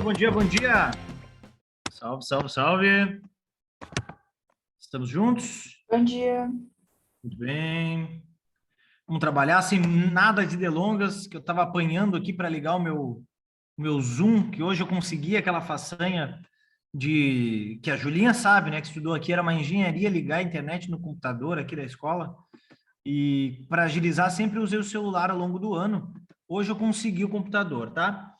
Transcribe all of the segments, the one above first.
Bom dia, bom dia. Salve, salve, salve. Estamos juntos? Bom dia. Muito bem. Vamos trabalhar sem nada de delongas, que eu estava apanhando aqui para ligar o meu Zoom, que hoje eu consegui aquela façanha de que a Julinha sabe, né, que estudou aqui, era uma engenharia ligar a internet no computador aqui da escola. E para agilizar, sempre usei o celular ao longo do ano. Hoje eu consegui o computador, tá?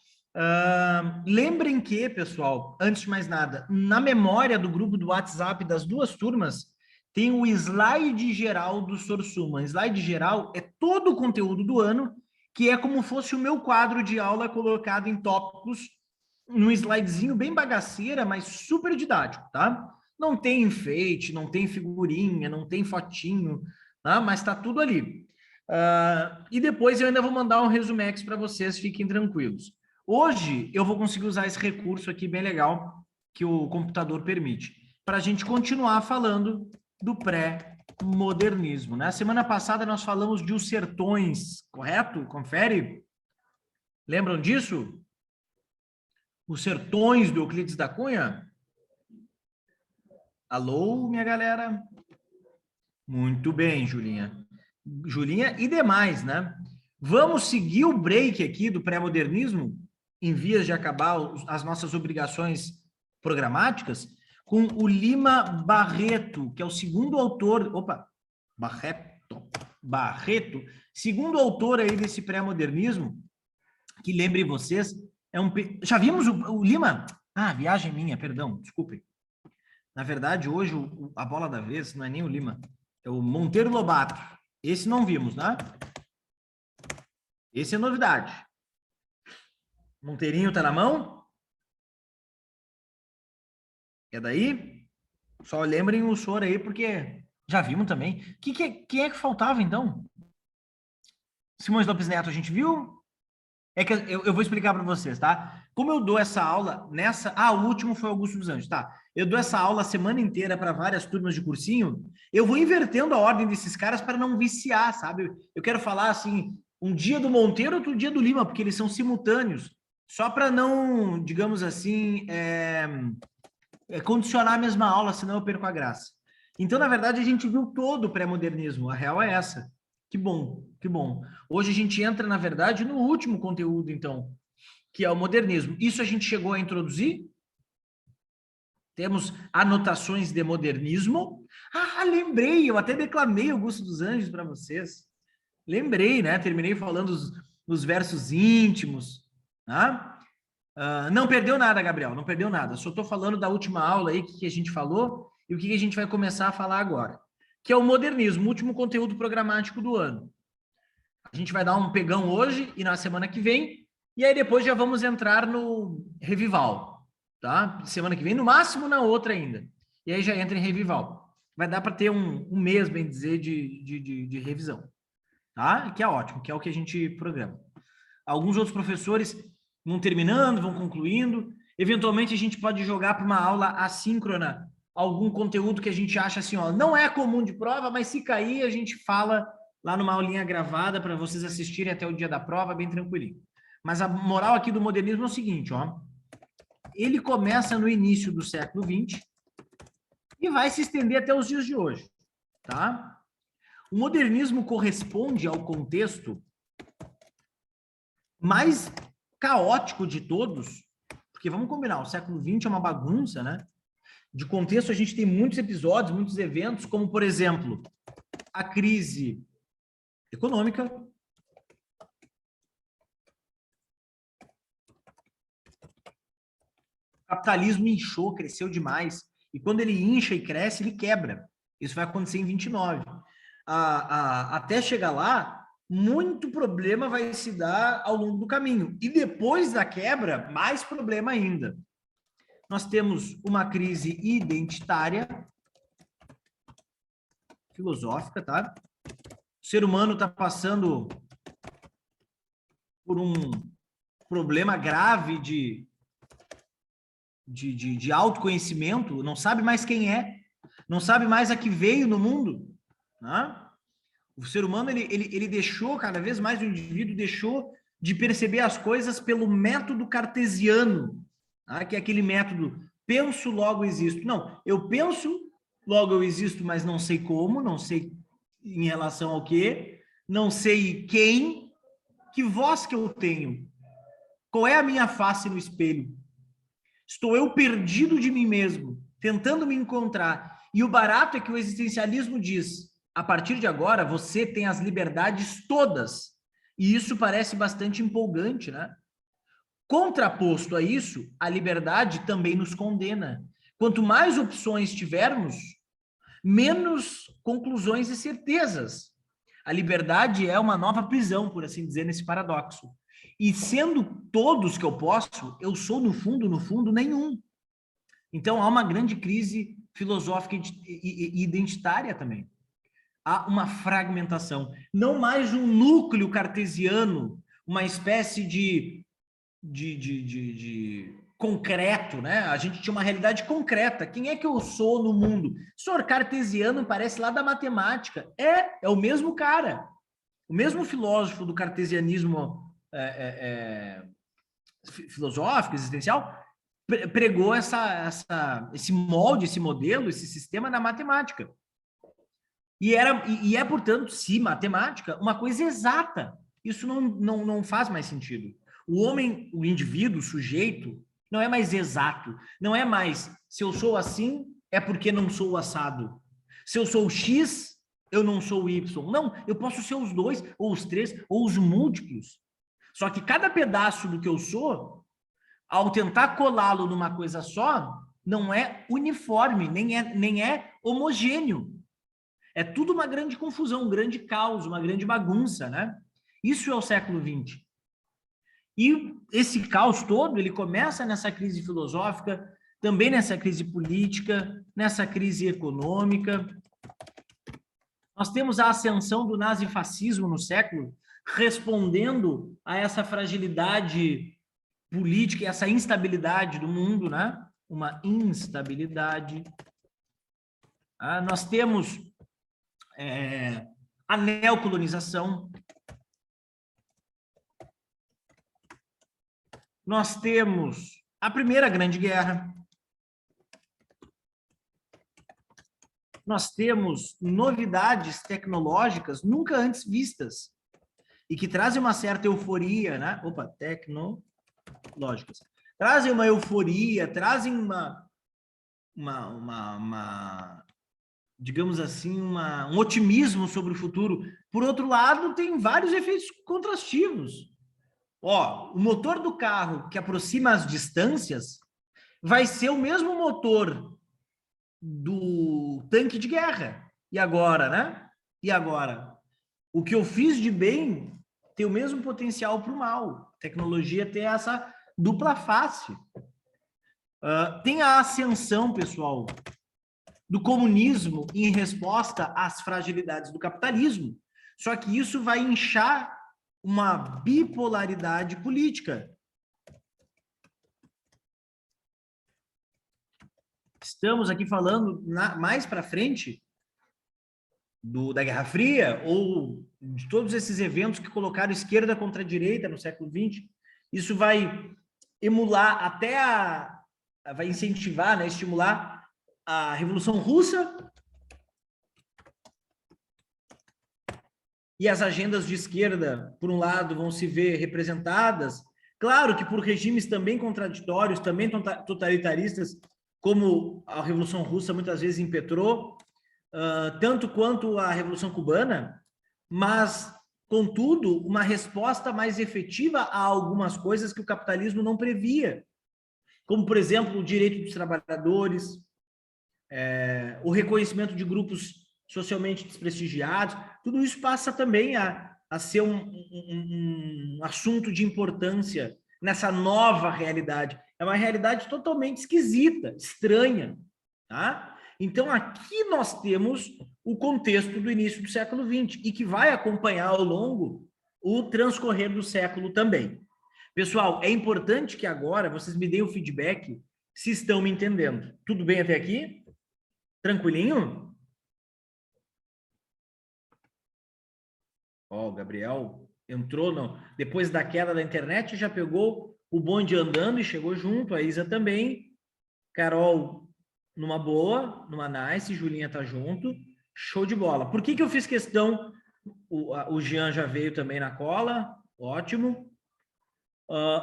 Lembrem que, pessoal, antes de mais nada, na memória do grupo do WhatsApp das duas turmas, tem o slide geral do Sorsuma. Slide geral é todo o conteúdo do ano, que é como fosse o meu quadro de aula colocado em tópicos, num slidezinho bem bagaceira, mas super didático, tá? Não tem enfeite, não tem figurinha, não tem fotinho, tá? Mas tá tudo ali. E depois eu ainda vou mandar um resumex para vocês, fiquem tranquilos. Hoje eu vou conseguir usar esse recurso aqui bem legal que o computador permite, para a gente continuar falando do pré-modernismo, né? Semana passada nós falamos de Os Sertões, correto? Confere? Lembram disso? Os Sertões do Euclides da Cunha? Alô, minha galera? Muito bem, Julinha. Julinha e demais, né? Vamos seguir o break aqui do pré-modernismo, em vias de acabar as nossas obrigações programáticas, com o Lima Barreto, que é o segundo autor. Opa, Barreto, segundo autor aí desse pré-modernismo, que lembre vocês, é um. Já vimos o Lima? Ah, viagem minha, perdão, desculpem. Na verdade, hoje a bola da vez não é nem o Lima, é o Monteiro Lobato. Esse não vimos, né? Esse é novidade. Monteirinho tá na mão? É daí? Só lembrem o senhor aí, porque já vimos também. Quem é que faltava, então? Simões Lopes Neto, a gente viu? É que eu vou explicar para vocês, tá? Como eu dou essa aula nessa. Ah, o último foi Augusto dos Anjos, tá? Eu dou essa aula a semana inteira para várias turmas de cursinho. Eu vou invertendo a ordem desses caras para não viciar, sabe? Eu quero falar assim, um dia do Monteiro, outro dia do Lima, porque eles são simultâneos. Só para não, digamos assim, condicionar a mesma aula, senão eu perco a graça. Então, na verdade, a gente viu todo o pré-modernismo. A real é essa. Que bom, que bom. Hoje a gente entra, na verdade, no último conteúdo, então, que é o modernismo. Isso a gente chegou a introduzir. Temos anotações de modernismo. Ah, lembrei, eu até declamei Augusto dos Anjos para vocês. Lembrei, né? Terminei falando os versos íntimos. Tá? Não perdeu nada, Gabriel, não perdeu nada. Só estou falando da última aula aí, que a gente falou, e o que a gente vai começar a falar agora, que é o modernismo, o último conteúdo programático do ano. A gente vai dar um pegão hoje e na semana que vem, e aí depois já vamos entrar no Revival, tá? Semana que vem, no máximo na outra ainda. E aí já entra em Revival. Vai dar para ter um mês, bem dizer, de revisão, tá? Que é ótimo, que é o que a gente programa. Alguns outros professores vão terminando, vão concluindo. Eventualmente, a gente pode jogar para uma aula assíncrona algum conteúdo que a gente acha assim, ó, não é comum de prova, mas se cair, a gente fala lá numa aulinha gravada para vocês assistirem até o dia da prova, bem tranquilinho. Mas a moral aqui do modernismo é o seguinte, ó. Ele começa no início do século XX e vai se estender até os dias de hoje, tá? O modernismo corresponde ao contexto mais caótico de todos, porque vamos combinar, o século XX é uma bagunça, né? De contexto, a gente tem muitos episódios, muitos eventos, como, por exemplo, a crise econômica, o capitalismo inchou, cresceu demais, e quando ele incha e cresce, ele quebra. Isso vai acontecer em 29. Até chegar lá, muito problema vai se dar ao longo do caminho. E depois da quebra, mais problema ainda. Nós temos uma crise identitária, filosófica, tá? O ser humano está passando por um problema grave de autoconhecimento, não sabe mais quem é, não sabe mais a que veio no mundo, né? O ser humano, ele deixou, cada vez mais o indivíduo deixou de perceber as coisas pelo método cartesiano, tá? Que é aquele método penso, logo existo. Não, eu penso, logo eu existo, mas não sei como, não sei em relação ao quê, não sei quem, que voz que eu tenho, qual é a minha face no espelho. Estou eu perdido de mim mesmo, tentando me encontrar. E o barato é que o existencialismo diz, a partir de agora, você tem as liberdades todas. E isso parece bastante empolgante, né? Contraposto a isso, a liberdade também nos condena. Quanto mais opções tivermos, menos conclusões e certezas. A liberdade é uma nova prisão, por assim dizer, nesse paradoxo. E sendo todos que eu posso, eu sou, no fundo, nenhum. Então, há uma grande crise filosófica e identitária também. Há uma fragmentação. Não mais um núcleo cartesiano, uma espécie de concreto, né? A gente tinha uma realidade concreta. Quem é que eu sou no mundo? Senhor cartesiano parece lá da matemática. É o mesmo cara. O mesmo filósofo do cartesianismo filosófico, existencial, pregou esse molde, esse modelo, esse sistema na matemática. E é, portanto, se matemática, uma coisa exata. Isso não faz mais sentido. O homem, o indivíduo, o sujeito, não é mais exato. Não é mais, se eu sou assim, é porque não sou assado. Se eu sou X, eu não sou Y. Não, eu posso ser os dois, ou os três, ou os múltiplos. Só que cada pedaço do que eu sou, ao tentar colá-lo numa coisa só, não é uniforme, nem é homogêneo. É tudo uma grande confusão, um grande caos, uma grande bagunça, né? Isso é o século XX. E esse caos todo, ele começa nessa crise filosófica, também nessa crise política, nessa crise econômica. Nós temos a ascensão do nazifascismo no século, respondendo a essa fragilidade política e essa instabilidade do mundo, né? Uma instabilidade. Nós temos a neocolonização. Nós temos a Primeira Grande Guerra. Nós temos novidades tecnológicas nunca antes vistas e que trazem uma certa euforia, né? Opa, tecnológicas. Trazem uma euforia, trazem digamos assim, um otimismo sobre o futuro. Por outro lado, tem vários efeitos contrastivos. O motor do carro que aproxima as distâncias vai ser o mesmo motor do tanque de guerra. E agora, né? E agora? O que eu fiz de bem tem o mesmo potencial para o mal. A tecnologia tem essa dupla face. Tem a ascensão, pessoal, do comunismo em resposta às fragilidades do capitalismo. Só que isso vai inchar uma bipolaridade política. Estamos aqui falando mais para frente da Guerra Fria ou de todos esses eventos que colocaram esquerda contra direita no século XX. Isso vai emular vai incentivar, né, estimular a Revolução Russa e as agendas de esquerda, por um lado, vão se ver representadas, claro que por regimes também contraditórios, também totalitaristas, como a Revolução Russa muitas vezes impetrou, tanto quanto a Revolução Cubana, mas, contudo, uma resposta mais efetiva a algumas coisas que o capitalismo não previa, como, por exemplo, o direito dos trabalhadores, o reconhecimento de grupos socialmente desprestigiados, tudo isso passa também a ser um assunto de importância nessa nova realidade. É uma realidade totalmente esquisita, estranha, tá? Então, aqui nós temos o contexto do início do século XX e que vai acompanhar ao longo o transcorrer do século também. Pessoal, é importante que agora vocês me deem o feedback se estão me entendendo. Tudo bem até aqui? Tranquilinho? Ó, o Gabriel entrou, não. Depois da queda da internet, já pegou o bonde andando e chegou junto. A Isa também. Carol, numa boa, numa nice. Julinha tá junto. Show de bola. Por que eu fiz questão? O Jean já veio também na cola. Ótimo.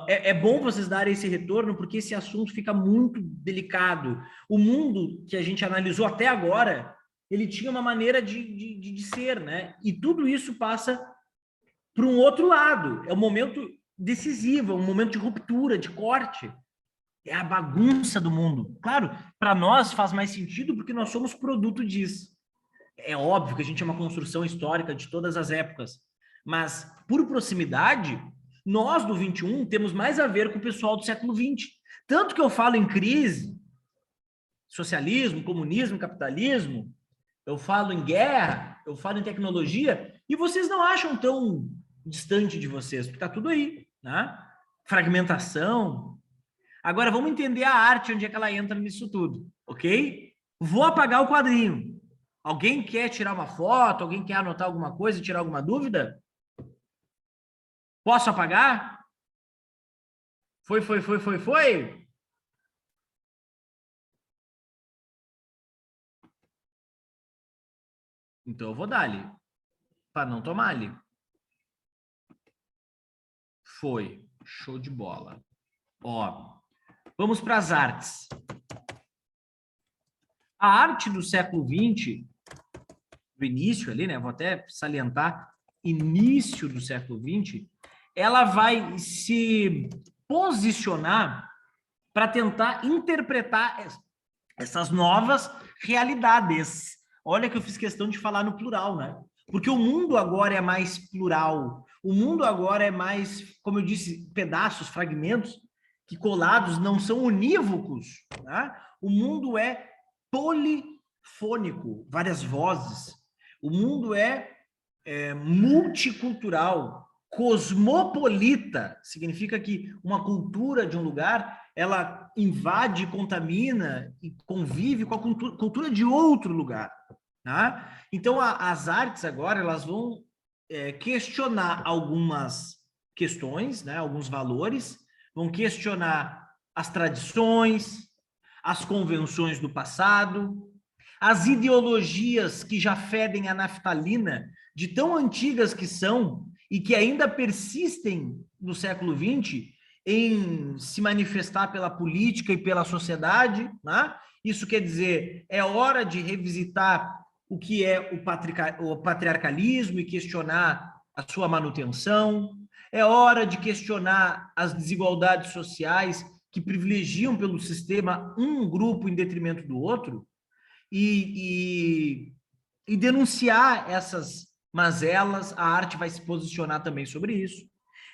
É bom vocês darem esse retorno, porque esse assunto fica muito delicado. O mundo que a gente analisou até agora, ele tinha uma maneira de ser, né? E tudo isso passa para um outro lado. É um momento decisivo, é um momento de ruptura, de corte. É a bagunça do mundo. Claro, para nós faz mais sentido porque nós somos produto disso. É óbvio que a gente é uma construção histórica de todas as épocas, mas por proximidade, nós do 21 temos mais a ver com o pessoal do século 20. Tanto que eu falo em crise, socialismo, comunismo, capitalismo, eu falo em guerra, eu falo em tecnologia, e vocês não acham tão distante de vocês, porque está tudo aí, né? Fragmentação. Agora vamos entender a arte, onde é que ela entra nisso tudo, ok? Vou apagar o quadrinho. Alguém quer tirar uma foto? Alguém quer anotar alguma coisa e tirar alguma dúvida? Posso apagar? Foi. Então eu vou dar-lhe, para não tomar-lhe. Foi. Show de bola. Ó, vamos para as artes. A arte do século XX, do início ali, né? Vou até salientar, início do século XX, ela vai se posicionar para tentar interpretar essas novas realidades. Olha que eu fiz questão de falar no plural, né? Porque o mundo agora é mais plural. O mundo agora é mais, como eu disse, pedaços, fragmentos que colados não são unívocos, né? O mundo é polifônico, várias vozes. O mundo é multicultural, cosmopolita, significa que uma cultura de um lugar, ela invade, contamina e convive com a cultura de outro lugar. Tá? Então, as artes agora, elas vão questionar algumas questões, né, alguns valores, vão questionar as tradições, as convenções do passado, as ideologias que já fedem a naftalina, de tão antigas que são e que ainda persistem no século XX em se manifestar pela política e pela sociedade, né? Isso quer dizer, é hora de revisitar o que é o patriarcalismo e questionar a sua manutenção, é hora de questionar as desigualdades sociais que privilegiam pelo sistema um grupo em detrimento do outro, e denunciar essas mazelas. A arte vai se posicionar também sobre isso.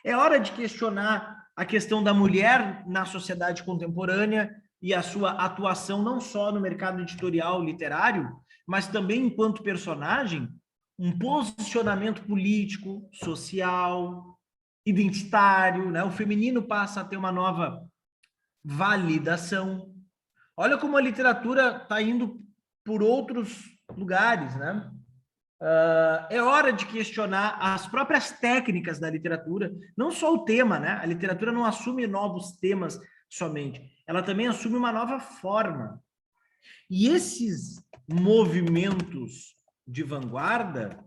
É hora de questionar a questão da mulher na sociedade contemporânea e a sua atuação não só no mercado editorial literário, mas também enquanto personagem, um posicionamento político, social, identitário, né? O feminino passa a ter uma nova validação. Olha como a literatura está indo por outros lugares, né? É hora de questionar as próprias técnicas da literatura, não só o tema, né? A literatura não assume novos temas somente, ela também assume uma nova forma. E esses movimentos de vanguarda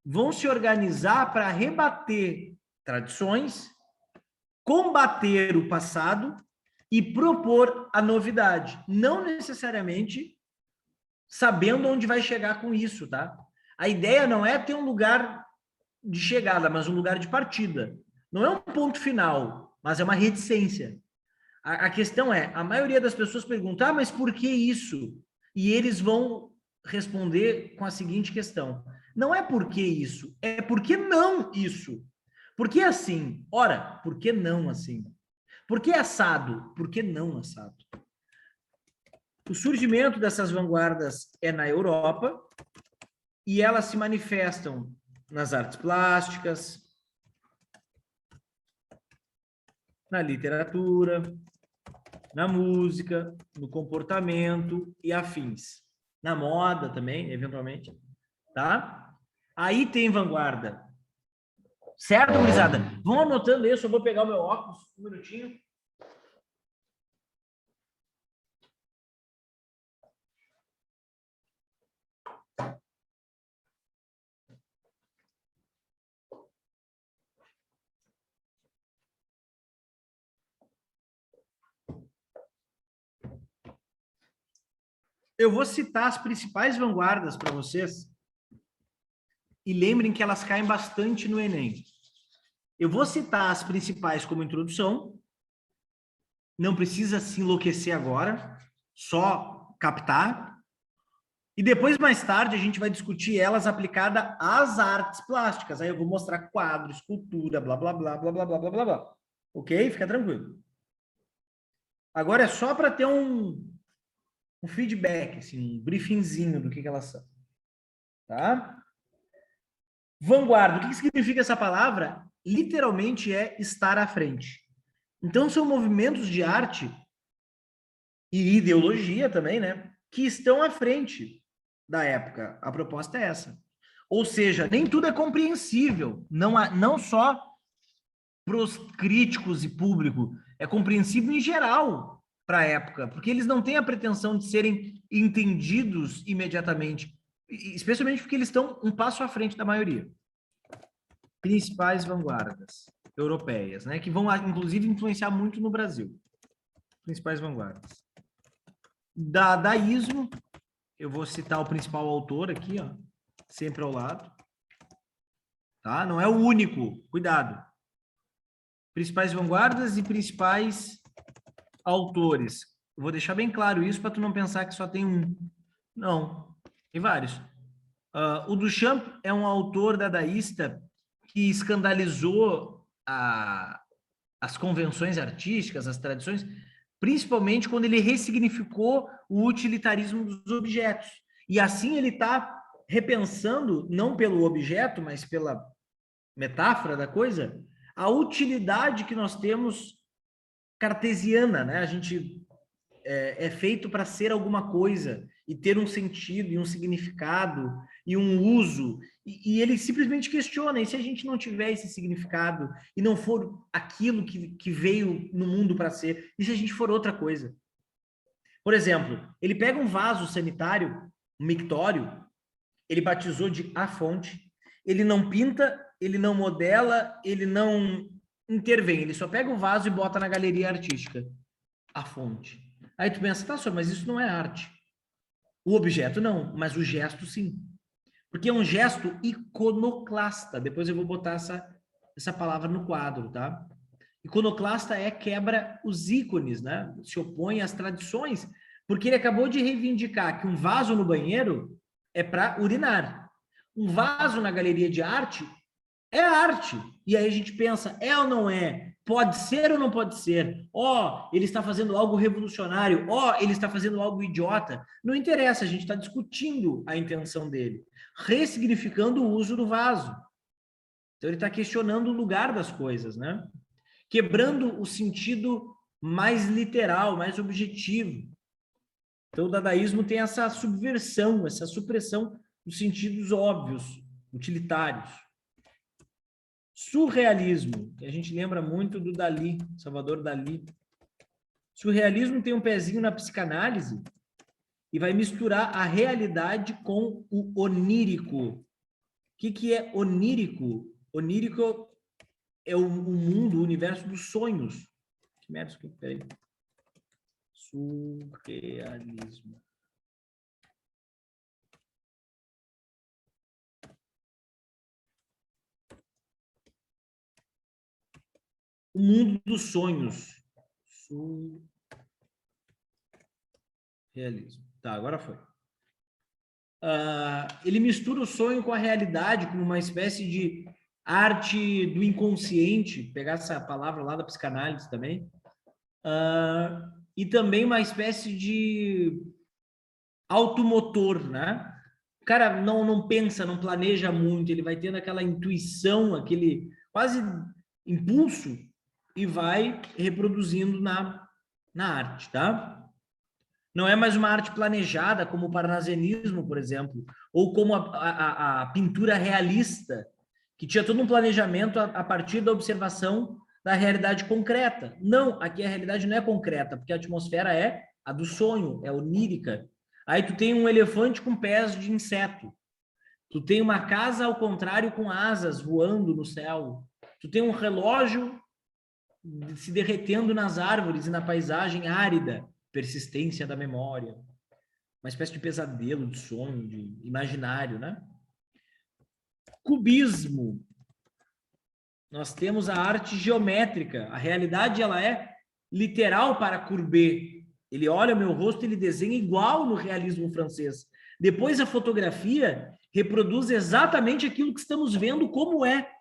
vão se organizar para rebater tradições, combater o passado e propor a novidade, não necessariamente sabendo onde vai chegar com isso, tá? A ideia não é ter um lugar de chegada, mas um lugar de partida. Não é um ponto final, mas é uma reticência. A questão é, a maioria das pessoas pergunta, mas por que isso? E eles vão responder com a seguinte questão: não é por que isso, é por que não isso? Por que assim? Ora, por que não assim? Por que assado? Por que não assado? O surgimento dessas vanguardas é na Europa e elas se manifestam nas artes plásticas, na literatura, na música, no comportamento e afins. Na moda também, eventualmente, tá? Aí tem vanguarda. Certo, gurizada? Vão anotando isso, eu vou pegar o meu óculos, um minutinho. Eu vou citar as principais vanguardas para vocês e lembrem que elas caem bastante no Enem. Eu vou citar as principais como introdução, não precisa se enlouquecer agora, só captar. E depois, mais tarde, a gente vai discutir elas aplicada às artes plásticas. Aí eu vou mostrar quadro, escultura, blá, blá, blá, blá, blá, blá, blá, blá, blá. Ok? Fica tranquilo. Agora é só para ter um feedback, assim, um briefingzinho do que elas são. Tá? Vanguarda, o que significa essa palavra? Literalmente é estar à frente. Então, são movimentos de arte e ideologia também, né? Que estão à frente da época. A proposta é essa. Ou seja, nem tudo é compreensível, não só para os críticos e público, é compreensível em geral para a época, porque eles não têm a pretensão de serem entendidos imediatamente, especialmente porque eles estão um passo à frente da maioria. Principais vanguardas europeias, né, que vão inclusive influenciar muito no Brasil. Principais vanguardas. Dadaísmo, eu vou citar o principal autor aqui, ó, sempre ao lado. Tá? Não é o único, cuidado. Principais vanguardas e principais autores. Eu vou deixar bem claro isso para tu não pensar que só tem um. Não, tem vários. O Duchamp é um autor dadaísta que escandalizou as convenções artísticas, as tradições, principalmente quando ele ressignificou o utilitarismo dos objetos. E assim ele está repensando, não pelo objeto, mas pela metáfora da coisa, a utilidade que nós temos cartesiana, né? A gente é feito para ser alguma coisa e ter um sentido e um significado e um uso. E ele simplesmente questiona, e se a gente não tiver esse significado e não for aquilo que veio no mundo para ser, e se a gente for outra coisa? Por exemplo, ele pega um vaso sanitário, um mictório, ele batizou de A Fonte, ele não pinta, ele não modela, ele não intervém, ele só pega o vaso e bota na galeria artística. A fonte. Aí tu pensa, tá, mas isso não é arte. O objeto não, mas o gesto sim. Porque é um gesto iconoclasta. Depois eu vou botar essa palavra no quadro, tá? Iconoclasta é quebra os ícones, né? Se opõe às tradições, porque ele acabou de reivindicar que um vaso no banheiro é para urinar. Um vaso na galeria de arte é arte. E aí a gente pensa, é ou não é? Pode ser ou não pode ser? Ó, ele está fazendo algo revolucionário. Ó, ele está fazendo algo idiota. Não interessa, a gente está discutindo a intenção dele. Ressignificando o uso do vaso. Então ele está questionando o lugar das coisas, né? Quebrando o sentido mais literal, mais objetivo. Então o dadaísmo tem essa subversão, essa supressão dos sentidos óbvios, utilitários. Surrealismo, que a gente lembra muito do Dalí, Salvador Dalí. Surrealismo tem um pezinho na psicanálise e vai misturar a realidade com o onírico. O que é onírico? Onírico é o mundo, o universo dos sonhos. Que merda isso aqui? Peraí. Surrealismo. O mundo dos sonhos. Surrealismo. Tá, agora foi. Ele mistura o sonho com a realidade, como uma espécie de arte do inconsciente, pegar essa palavra lá da psicanálise também, e também uma espécie de automotor, né? O cara não pensa, não planeja muito, ele vai tendo aquela intuição, aquele quase impulso e vai reproduzindo na arte, tá? Não é mais uma arte planejada, como o parnasianismo, por exemplo, ou como a pintura realista, que tinha todo um planejamento a partir da observação da realidade concreta. Não, aqui a realidade não é concreta, porque a atmosfera é a do sonho, é onírica. Aí tu tem um elefante com pés de inseto. Tu tem uma casa ao contrário com asas voando no céu. Tu tem um relógio se derretendo nas árvores e na paisagem árida, persistência da memória. Uma espécie de pesadelo, de sonho, de imaginário, né? Cubismo. Nós temos a arte geométrica. A realidade, ela é literal para Courbet. Ele olha o meu rosto, ele desenha igual no realismo francês. Depois a fotografia reproduz exatamente aquilo que estamos vendo como é.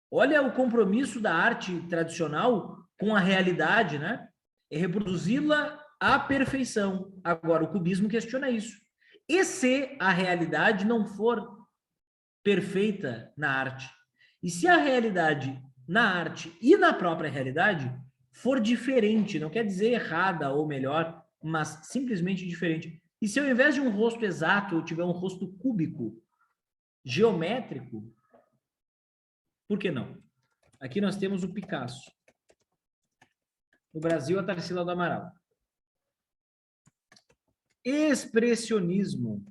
Olha o compromisso da arte tradicional com a realidade, né? É reproduzi-la à perfeição. Agora, o cubismo questiona isso. E se a realidade não for perfeita na arte? E se a realidade na arte e na própria realidade for diferente, não quer dizer errada ou melhor, mas simplesmente diferente. E se ao invés de um rosto exato eu tiver um rosto cúbico, geométrico, por que não? Aqui nós temos o Picasso. No Brasil, a Tarsila do Amaral. Expressionismo.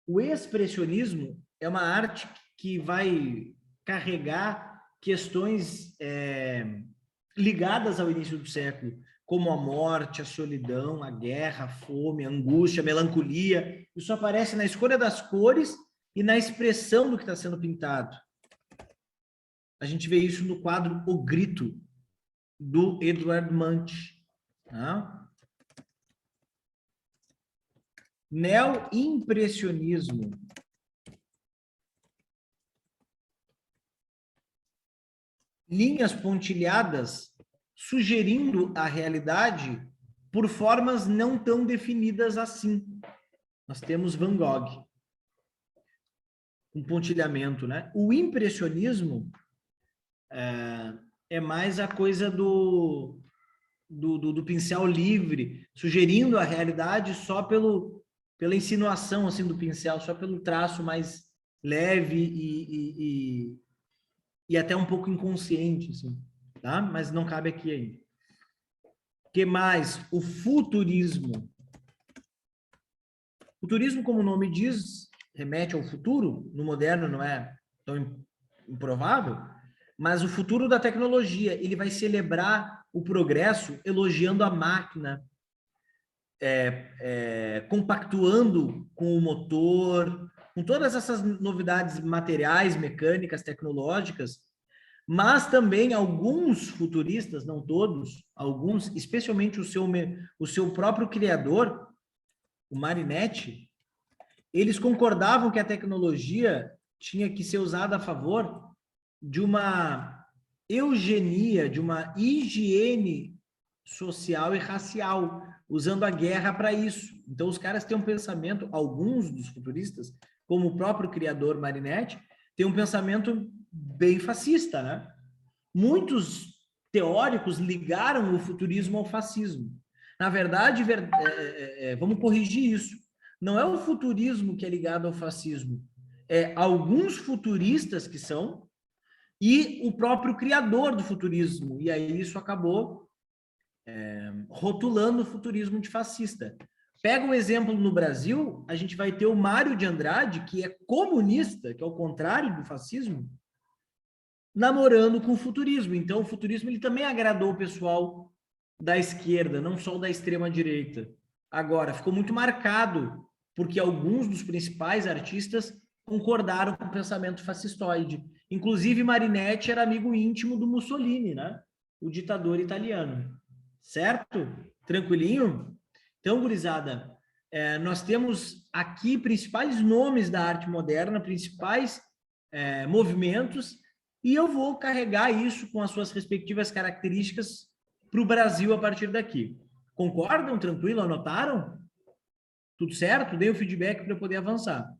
O expressionismo é uma arte que vai carregar questões ligadas ao início do século, como a morte, a solidão, a guerra, a fome, a angústia, a melancolia. Isso aparece na escolha das cores e na expressão do que está sendo pintado. A gente vê isso no quadro O Grito, do Edvard Munch. Tá? Neoimpressionismo. Linhas pontilhadas sugerindo a realidade por formas não tão definidas assim. Nós temos Van Gogh. Um pontilhamento, né? O impressionismo é mais a coisa do pincel livre, sugerindo a realidade só pela insinuação assim, do pincel, só pelo traço mais leve e até um pouco inconsciente, assim, tá? Mas não cabe aqui ainda. O que mais? O futurismo. Futurismo, como o nome diz, remete ao futuro, no moderno não é tão improvável, mas o futuro da tecnologia, ele vai celebrar o progresso elogiando a máquina, compactuando com o motor, com todas essas novidades materiais, mecânicas, tecnológicas, mas também alguns futuristas, não todos, alguns, especialmente o seu próprio criador, o Marinetti, eles concordavam que a tecnologia tinha que ser usada a favor de uma eugenia, de uma higiene social e racial, usando a guerra para isso. Então, os caras têm um pensamento, alguns dos futuristas, como o próprio criador Marinetti, têm um pensamento bem fascista, né? Muitos teóricos ligaram o futurismo ao fascismo. Na verdade, vamos corrigir isso. Não é o futurismo que é ligado ao fascismo, é alguns futuristas que são e o próprio criador do futurismo. E aí isso acabou rotulando o futurismo de fascista. Pega um exemplo no Brasil, a gente vai ter o Mário de Andrade, que é comunista, que é o contrário do fascismo, namorando com o futurismo. Então, o futurismo ele também agradou o pessoal da esquerda, não só o da extrema direita. Agora, ficou muito marcado porque alguns dos principais artistas concordaram com o pensamento fascistoide. Inclusive, Marinetti era amigo íntimo do Mussolini, né? O ditador italiano. Certo? Tranquilinho? Então, gurizada, nós temos aqui principais nomes da arte moderna, principais movimentos, e eu vou carregar isso com as suas respectivas características para o Brasil a partir daqui. Concordam? Tranquilo? Anotaram? Tudo certo? Dei o feedback para eu poder avançar.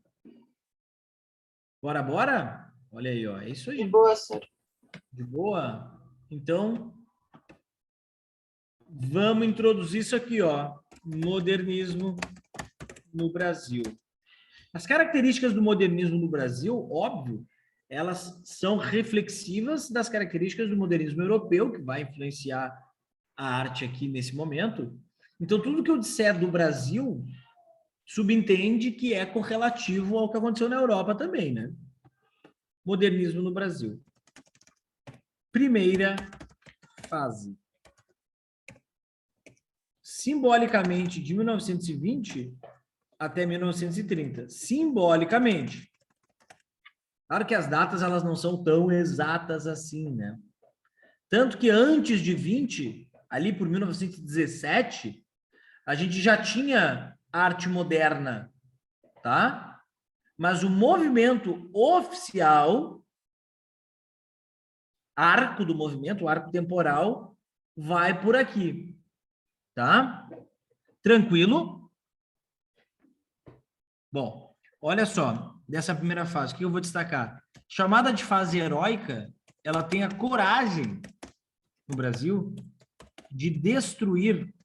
Bora, bora? Olha aí, ó. É isso aí. De boa, senhor. De boa? Então, Vamos introduzir isso aqui, ó. Modernismo no Brasil. As características do modernismo no Brasil, óbvio, elas são reflexivas das características do modernismo europeu, que vai influenciar a arte aqui nesse momento. Então, tudo que eu disser do Brasil subentende que é correlativo ao que aconteceu na Europa também, né? Modernismo no Brasil. Primeira fase. Simbolicamente, de 1920 até 1930. Simbolicamente. Claro que as datas elas não são tão exatas assim, né? Tanto que antes de 20, ali por 1917, a gente já tinha arte moderna, tá? Mas o movimento oficial, arco do movimento, o arco temporal, vai por aqui, tá? Tranquilo? Bom, olha só, dessa primeira fase, o que eu vou destacar? Chamada de fase heróica, ela tem a coragem, no Brasil, de destruir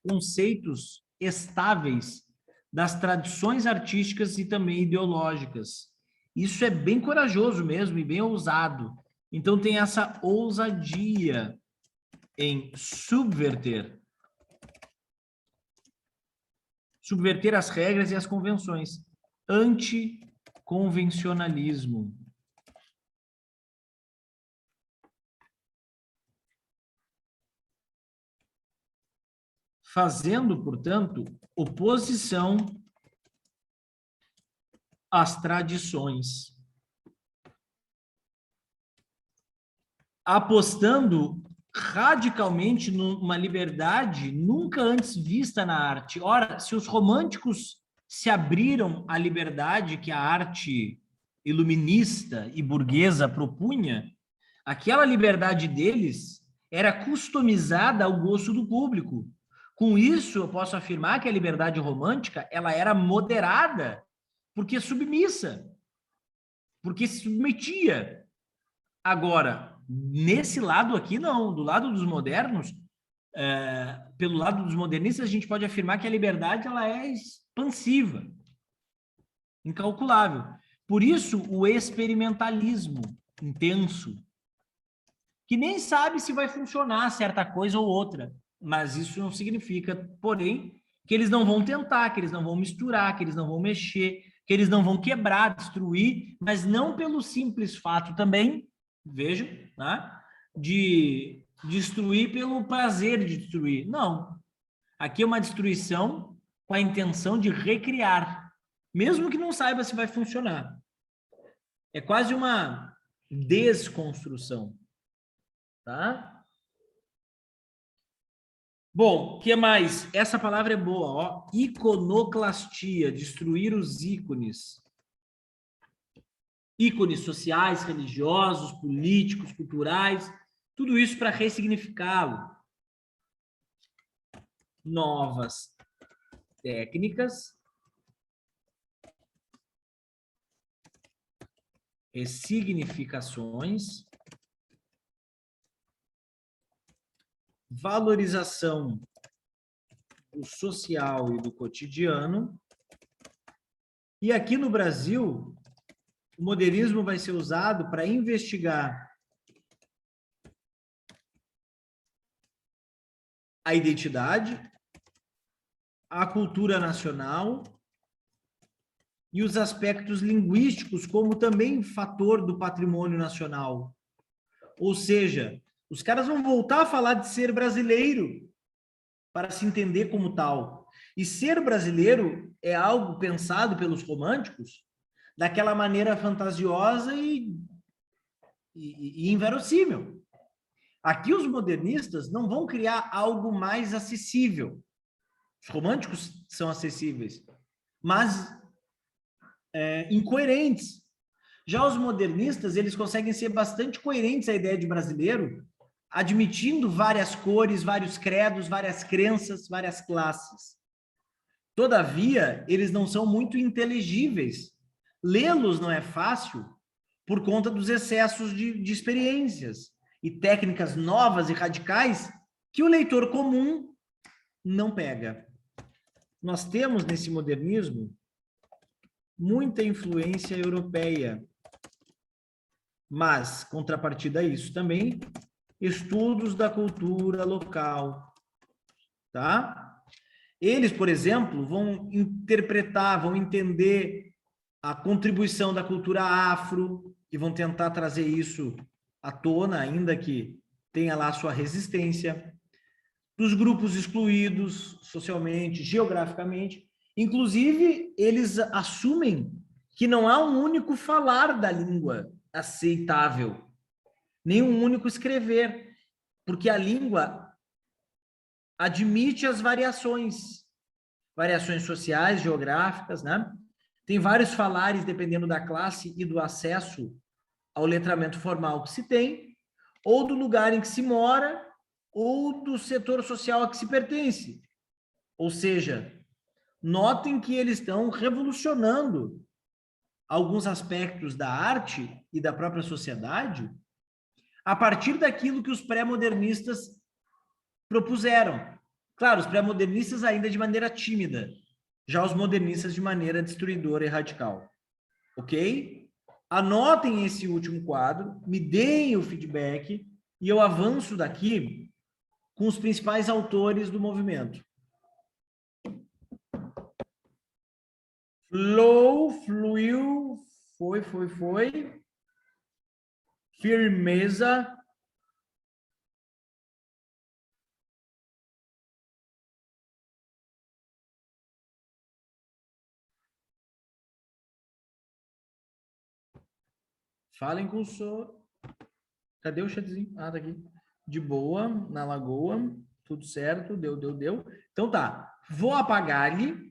conceitos estáveis das tradições artísticas e também ideológicas. Isso é bem corajoso mesmo e bem ousado. Então tem essa ousadia em subverter as regras e as convenções. Anticonvencionalismo. Fazendo, portanto, oposição às tradições. Apostando radicalmente numa liberdade nunca antes vista na arte. Ora, se os românticos se abriram à liberdade que a arte iluminista e burguesa propunha, aquela liberdade deles era customizada ao gosto do público. Com isso, eu posso afirmar que a liberdade romântica ela era moderada, porque submissa, porque se submetia. Agora, nesse lado aqui, não. Do lado dos modernos, pelo lado dos modernistas, a gente pode afirmar que a liberdade ela é expansiva, incalculável. Por isso, o experimentalismo intenso, que nem sabe se vai funcionar certa coisa ou outra, mas isso não significa, porém, que eles não vão tentar, que eles não vão misturar, que eles não vão mexer, que eles não vão quebrar, destruir, mas não pelo simples fato também, vejam, né, de destruir pelo prazer de destruir. Não. Aqui é uma destruição com a intenção de recriar, mesmo que não saiba se vai funcionar. É quase uma desconstrução. Tá? Bom, o que mais? Essa palavra é boa, ó. Iconoclastia, destruir os ícones. Ícones sociais, religiosos, políticos, culturais, tudo isso para ressignificá-lo. Novas técnicas, ressignificações, valorização do social e do cotidiano. E aqui no Brasil, o modernismo vai ser usado para investigar a identidade, a cultura nacional e os aspectos linguísticos como também fator do patrimônio nacional. Ou seja, os caras vão voltar a falar de ser brasileiro para se entender como tal. E ser brasileiro é algo pensado pelos românticos daquela maneira fantasiosa e inverossímil. Aqui os modernistas não vão criar algo mais acessível. Os românticos são acessíveis, mas incoerentes. Já os modernistas, eles conseguem ser bastante coerentes à ideia de brasileiro, admitindo várias cores, vários credos, várias crenças, várias classes. Todavia, eles não são muito inteligíveis. Lê-los não é fácil por conta dos excessos de experiências e técnicas novas e radicais que o leitor comum não pega. Nós temos nesse modernismo muita influência europeia, mas, contrapartida a isso também, estudos da cultura local, tá? Eles, por exemplo, vão interpretar, vão entender a contribuição da cultura afro e vão tentar trazer isso à tona, ainda que tenha lá sua resistência, dos grupos excluídos socialmente, geograficamente. Inclusive, eles assumem que não há um único falar da língua aceitável, nem um único escrever, porque a língua admite as variações sociais, geográficas, né? Tem vários falares dependendo da classe e do acesso ao letramento formal que se tem, ou do lugar em que se mora, ou do setor social a que se pertence. Ou seja, notem que eles estão revolucionando alguns aspectos da arte e da própria sociedade a partir daquilo que os pré-modernistas propuseram. Claro, os pré-modernistas ainda de maneira tímida, já os modernistas de maneira destruidora e radical. Ok? Anotem esse último quadro, me deem o feedback e eu avanço daqui com os principais autores do movimento. Fluiu, foi. Firmeza. Falem com o senhor. Cadê o chatzinho? Ah, tá aqui. De boa, na lagoa. Tudo certo, deu. Então tá. Vou apagar-lhe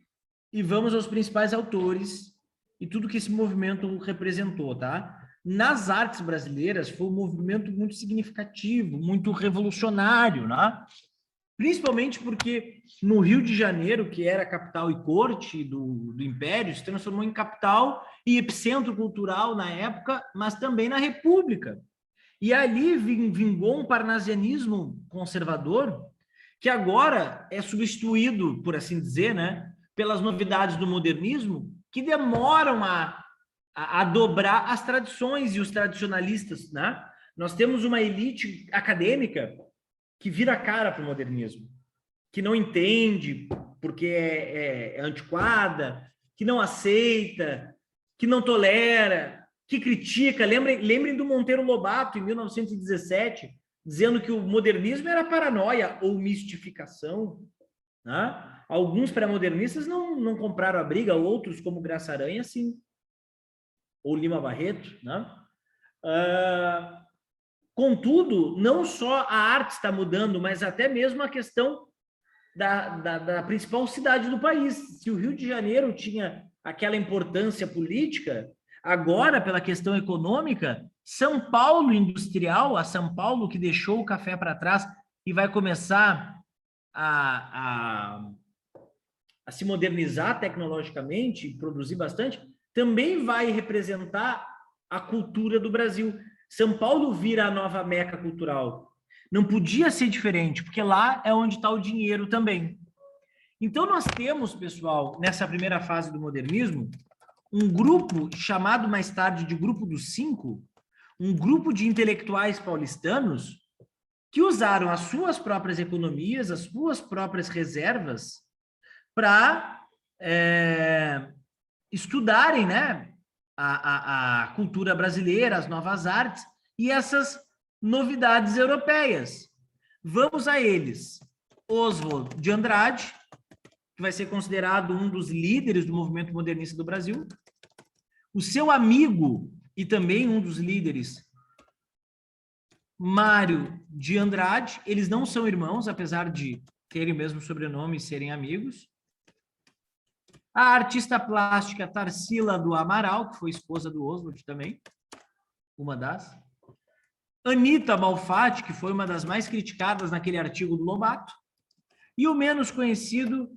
e vamos aos principais autores e tudo que esse movimento representou, tá? Nas artes brasileiras foi um movimento muito significativo, muito revolucionário, né? Principalmente porque no Rio de Janeiro, que era capital e corte do Império, se transformou em capital e epicentro cultural na época, mas também na República. E ali vingou um parnasianismo conservador que agora é substituído, por assim dizer, né, pelas novidades do modernismo, que demoram a dobrar as tradições e os tradicionalistas, né? Nós temos uma elite acadêmica que vira cara para o modernismo, que não entende porque é antiquada, que não aceita, que não tolera, que critica. Lembrem do Monteiro Lobato, em 1917, dizendo que o modernismo era paranoia ou mistificação. Né? Alguns pré-modernistas não compraram a briga, outros, como Graça Aranha, sim. Ou Lima Barreto. Né? Contudo, não só a arte está mudando, mas até mesmo a questão da principal cidade do país. Se o Rio de Janeiro tinha aquela importância política, agora, pela questão econômica, São Paulo industrial, a São Paulo que deixou o café para trás e vai começar a se modernizar tecnologicamente e produzir bastante, também vai representar a cultura do Brasil. São Paulo vira a nova meca cultural. Não podia ser diferente, porque lá é onde está o dinheiro também. Então, nós temos, pessoal, nessa primeira fase do modernismo, um grupo chamado mais tarde de Grupo dos Cinco, um grupo de intelectuais paulistanos que usaram as suas próprias economias, as suas próprias reservas para estudarem, né, a cultura brasileira, as novas artes e essas novidades europeias. Vamos a eles. Oswald de Andrade, que vai ser considerado um dos líderes do movimento modernista do Brasil. O seu amigo e também um dos líderes, Mário de Andrade. Eles não são irmãos, apesar de terem o mesmo sobrenome e serem amigos. A artista plástica Tarsila do Amaral, que foi esposa do Oswald também, uma das. Anita Malfatti, que foi uma das mais criticadas naquele artigo do Lobato. E o menos conhecido,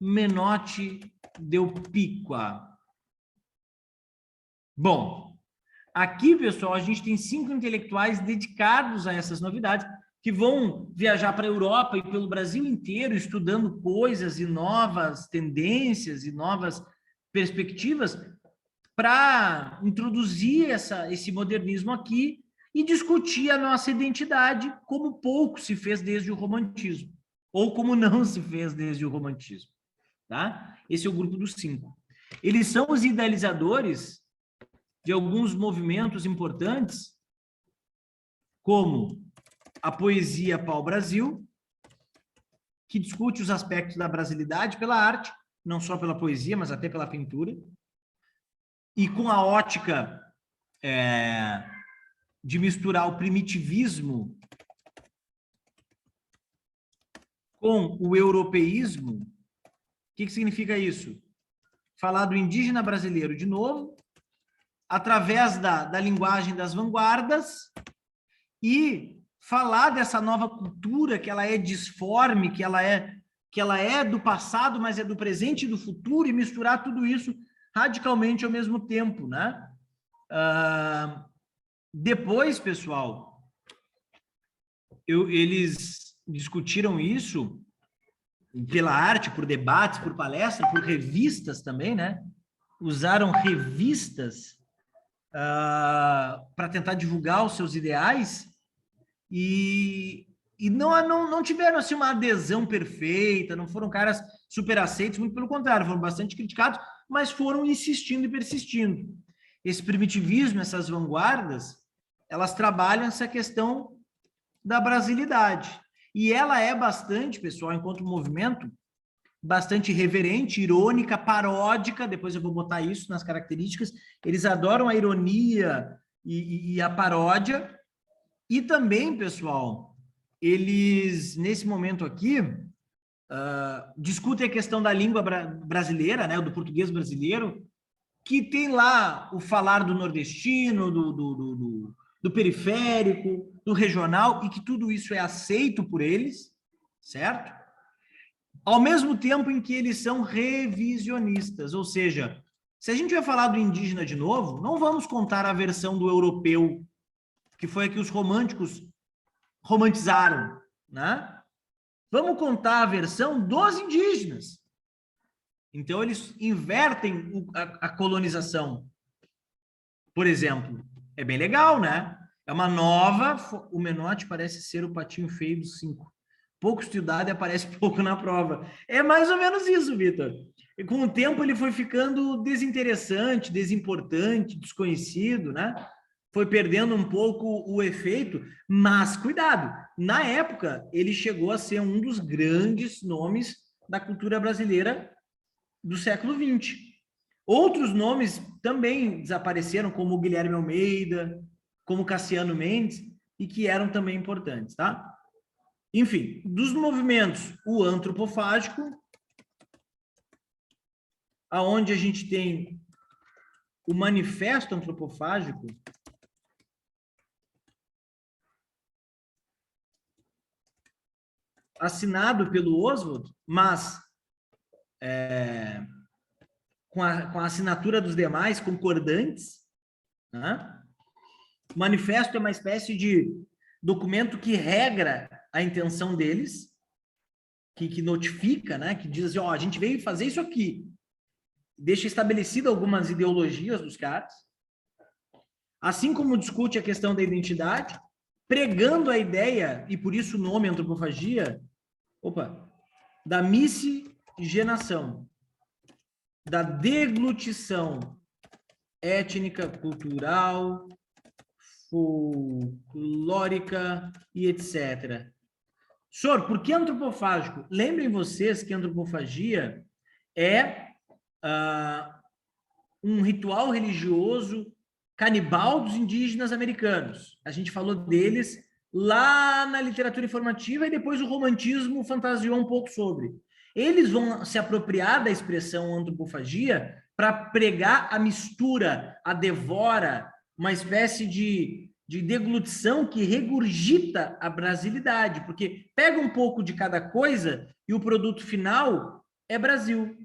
Menotti Del Picqua. Bom, aqui, pessoal, a gente tem 5 intelectuais dedicados a essas novidades que vão viajar para a Europa e pelo Brasil inteiro estudando coisas e novas tendências e novas perspectivas para introduzir esse modernismo aqui e discutir a nossa identidade, como pouco se fez desde o romantismo, ou como não se fez desde o romantismo. Tá? Esse é o grupo dos 5. Eles são os idealizadores de alguns movimentos importantes, como a poesia pau-brasil, que discute os aspectos da brasilidade pela arte, não só pela poesia, mas até pela pintura, e com a ótica de misturar o primitivismo com o europeísmo. O que significa isso? Falar do indígena brasileiro de novo, através da linguagem das vanguardas, e falar dessa nova cultura, que ela é disforme, que ela é do passado, mas é do presente e do futuro, e misturar tudo isso radicalmente ao mesmo tempo, né? Depois, pessoal, eles discutiram isso pela arte, por debates, por palestras, por revistas também, né? Usaram revistas para tentar divulgar os seus ideais e não tiveram assim uma adesão perfeita, não foram caras super aceitos, muito pelo contrário, foram bastante criticados, mas foram insistindo e persistindo. Esse primitivismo, essas vanguardas, elas trabalham essa questão da brasilidade. E ela é bastante, pessoal, enquanto movimento, bastante irreverente, irônica, paródica, depois eu vou botar isso nas características, eles adoram a ironia e a paródia, e também, pessoal, eles, nesse momento aqui, discutem a questão da língua brasileira, né, do português brasileiro, que tem lá o falar do nordestino, do periférico, do regional, e que tudo isso é aceito por eles, certo? Ao mesmo tempo em que eles são revisionistas, ou seja, se a gente vai falar do indígena de novo, não vamos contar a versão do europeu, que foi a que os românticos romantizaram, né? Vamos contar a versão dos indígenas. Então, eles invertem a colonização. Por exemplo, é bem legal, né? É uma nova... O Menotti parece ser o patinho feio dos 5. Pouco estudado e aparece pouco na prova. É mais ou menos isso, Vitor. E com o tempo ele foi ficando desinteressante, desimportante, desconhecido, né? Foi perdendo um pouco o efeito, mas cuidado, na época ele chegou a ser um dos grandes nomes da cultura brasileira do século XX. Outros nomes também desapareceram, como Guilherme Almeida, como Cassiano Mendes, e que eram também importantes, tá? Enfim, dos movimentos, o antropofágico, aonde a gente tem o manifesto antropofágico, assinado pelo Oswald, mas com a assinatura dos demais concordantes, né? O manifesto é uma espécie de documento que regra a intenção deles, que notifica, né? Que diz assim, ó, a gente veio fazer isso aqui. Deixa estabelecido algumas ideologias dos caras, assim como discute a questão da identidade, pregando a ideia, e por isso o nome antropofagia, da miscigenação, da deglutição étnica, cultural, folclórica e etc. Senhor, por que antropofágico? Lembrem vocês que a antropofagia é um ritual religioso canibal dos indígenas americanos. A gente falou deles lá na literatura informativa e depois o romantismo fantasiou um pouco sobre. Eles vão se apropriar da expressão antropofagia para pregar a mistura, a devora, uma espécie de deglutição que regurgita a brasilidade, porque pega um pouco de cada coisa e o produto final é Brasil,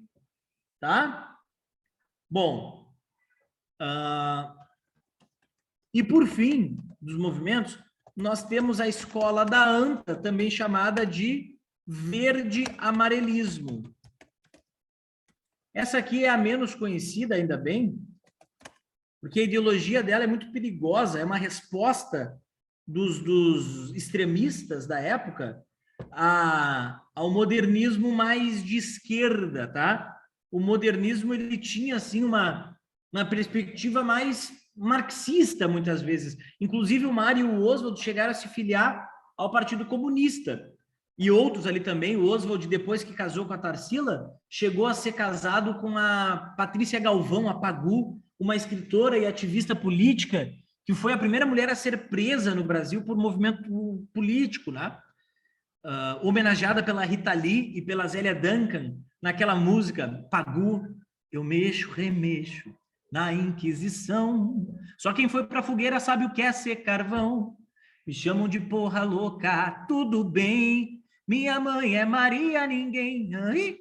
tá? Bom, e por fim, dos movimentos, nós temos a escola da ANTA, também chamada de verde-amarelismo. Essa aqui é a menos conhecida, ainda bem, porque a ideologia dela é muito perigosa, é uma resposta dos extremistas da época ao modernismo mais de esquerda, tá? O modernismo, ele tinha, assim, uma perspectiva mais marxista, muitas vezes. Inclusive, o Mário e o Oswald chegaram a se filiar ao Partido Comunista. E outros ali também, o Oswald, depois que casou com a Tarsila, chegou a ser casado com a Patrícia Galvão, a Pagu, uma escritora e ativista política, que foi a primeira mulher a ser presa no Brasil por movimento político, né? Homenageada pela Rita Lee e pela Zélia Duncan, naquela música, Pagu, eu mexo, remexo, na Inquisição. Só quem foi pra fogueira sabe o que é ser carvão. Me chamam de porra louca, tudo bem. Minha mãe é Maria, ninguém. Ai,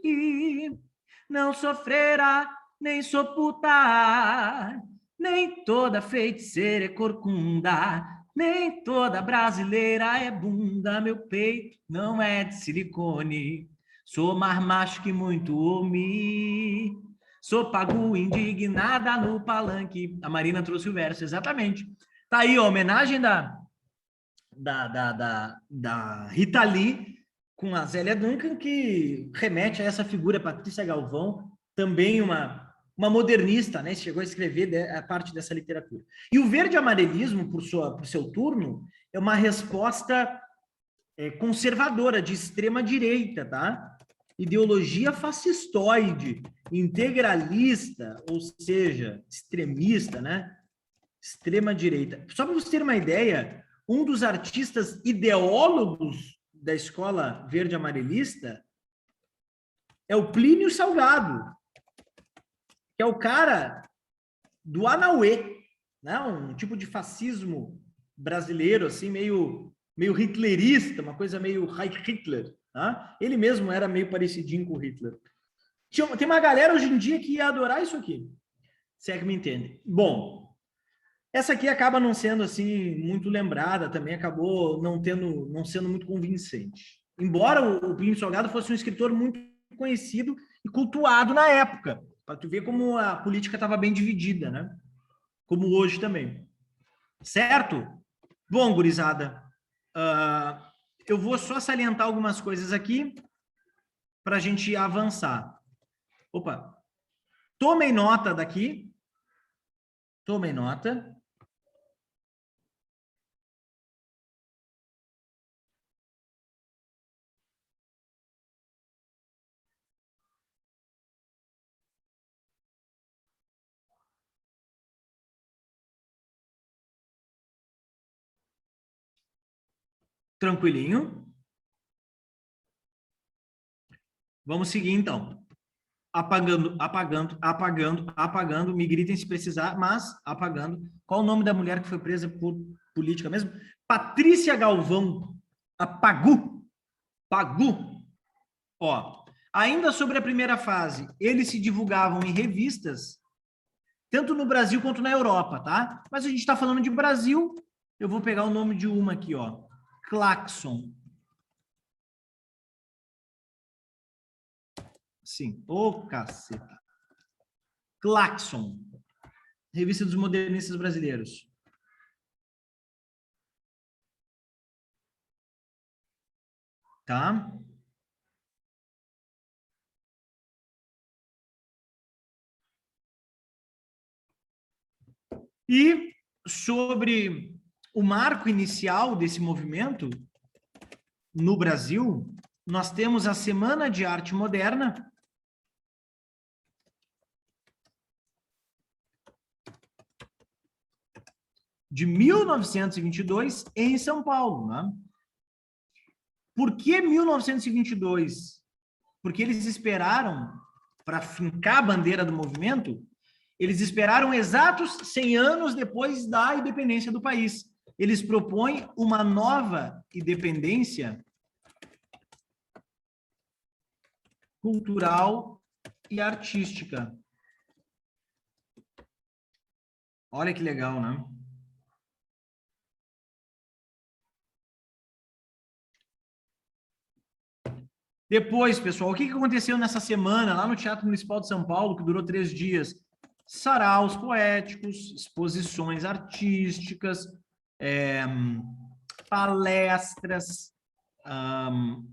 não sofrerá, nem sou puta, nem toda feiticeira é corcunda, nem toda brasileira é bunda. Meu peito não é de silicone, sou mais macho que muito homem. Sou pagu indignada no palanque. A Marina trouxe o verso, exatamente. Tá aí, a homenagem da Rita Lee com a Zélia Duncan, que remete a essa figura, Patrícia Galvão, também uma modernista, né? Chegou a escrever a parte dessa literatura. E o verde-amarelismo, por seu turno, é uma resposta conservadora, de extrema-direita, tá? Ideologia fascistoide, integralista, ou seja, extremista, né? Extrema-direita. Só para você ter uma ideia, um dos artistas ideólogos da escola verde-amarelista é o Plínio Salgado, que é o cara do Anauê, né? Um tipo de fascismo brasileiro, assim, meio hitlerista, uma coisa meio Heil Hitler. Tá? Ele mesmo era meio parecidinho com o Hitler. Tem uma galera hoje em dia que ia adorar isso aqui, se é que me entende. Bom, essa aqui acaba não sendo assim muito lembrada, também acabou não sendo muito convincente. Embora o Plínio Salgado fosse um escritor muito conhecido e cultuado na época, para tu ver como a política estava bem dividida, né? Como hoje também. Certo? Bom, gurizada, eu vou só salientar algumas coisas aqui para a gente avançar. Opa, tomem nota daqui. Tomem nota. Tranquilinho. Vamos seguir então. Apagando, apagando, apagando, apagando. Me gritem se precisar, mas apagando. Qual o nome da mulher que foi presa por política mesmo? Patrícia Galvão. A Pagu. Pagu. Ó, ainda sobre a primeira fase, eles se divulgavam em revistas, tanto no Brasil quanto na Europa, tá? Mas a gente está falando de Brasil, eu vou pegar o nome de uma aqui, ó. Claxon. Sim, ô caceta. Claxon. Revista dos Modernistas Brasileiros. Tá? E sobre o marco inicial desse movimento no Brasil, nós temos a Semana de Arte Moderna, de 1922, em São Paulo. Né? Por que 1922? Porque eles esperaram, para fincar a bandeira do movimento, eles esperaram exatos 100 anos depois da independência do país. Eles propõem uma nova independência cultural e artística. Olha que legal, né? Depois, pessoal, o que aconteceu nessa semana lá no Teatro Municipal de São Paulo, que durou 3 dias? Saraus poéticos, exposições artísticas, palestras,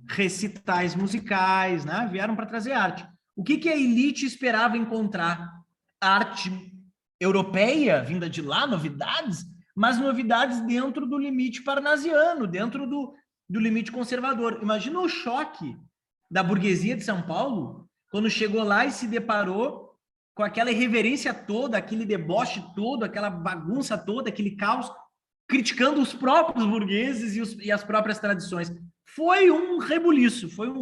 recitais musicais, né? Vieram para trazer arte. O que a elite esperava encontrar? Arte europeia, vinda de lá, novidades, mas novidades dentro do limite parnasiano, dentro do limite conservador. Imagina o choque da burguesia de São Paulo quando chegou lá e se deparou com aquela irreverência toda, aquele deboche todo, aquela bagunça toda, aquele caos, criticando os próprios burgueses e as próprias tradições. Foi um rebuliço, foi um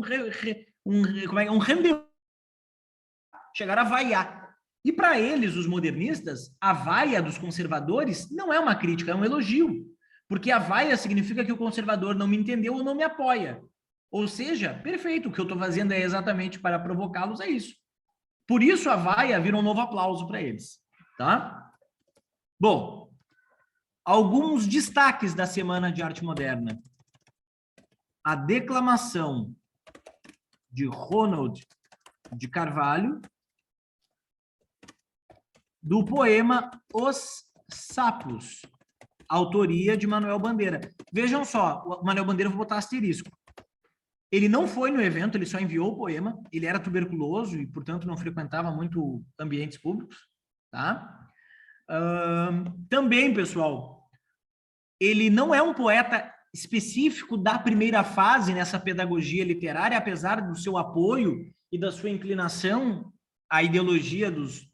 rendezvous. Chegaram a vaiar. E para eles, os modernistas, a vaia dos conservadores não é uma crítica, é um elogio. Porque a vaia significa que o conservador não me entendeu ou não me apoia. Ou seja, perfeito, o que eu estou fazendo é exatamente para provocá-los, é isso. Por isso a vaia vira um novo aplauso para eles, tá? Bom, alguns destaques da Semana de Arte Moderna. A declamação de Ronald de Carvalho do poema Os Sapos, autoria de Manuel Bandeira. Vejam só, o Manuel Bandeira, eu vou botar asterisco. Ele não foi no evento, ele só enviou o poema. Ele era tuberculoso e, portanto, não frequentava muito ambientes públicos, tá? Também, pessoal, ele não é um poeta específico da primeira fase nessa pedagogia literária, apesar do seu apoio e da sua inclinação à ideologia dos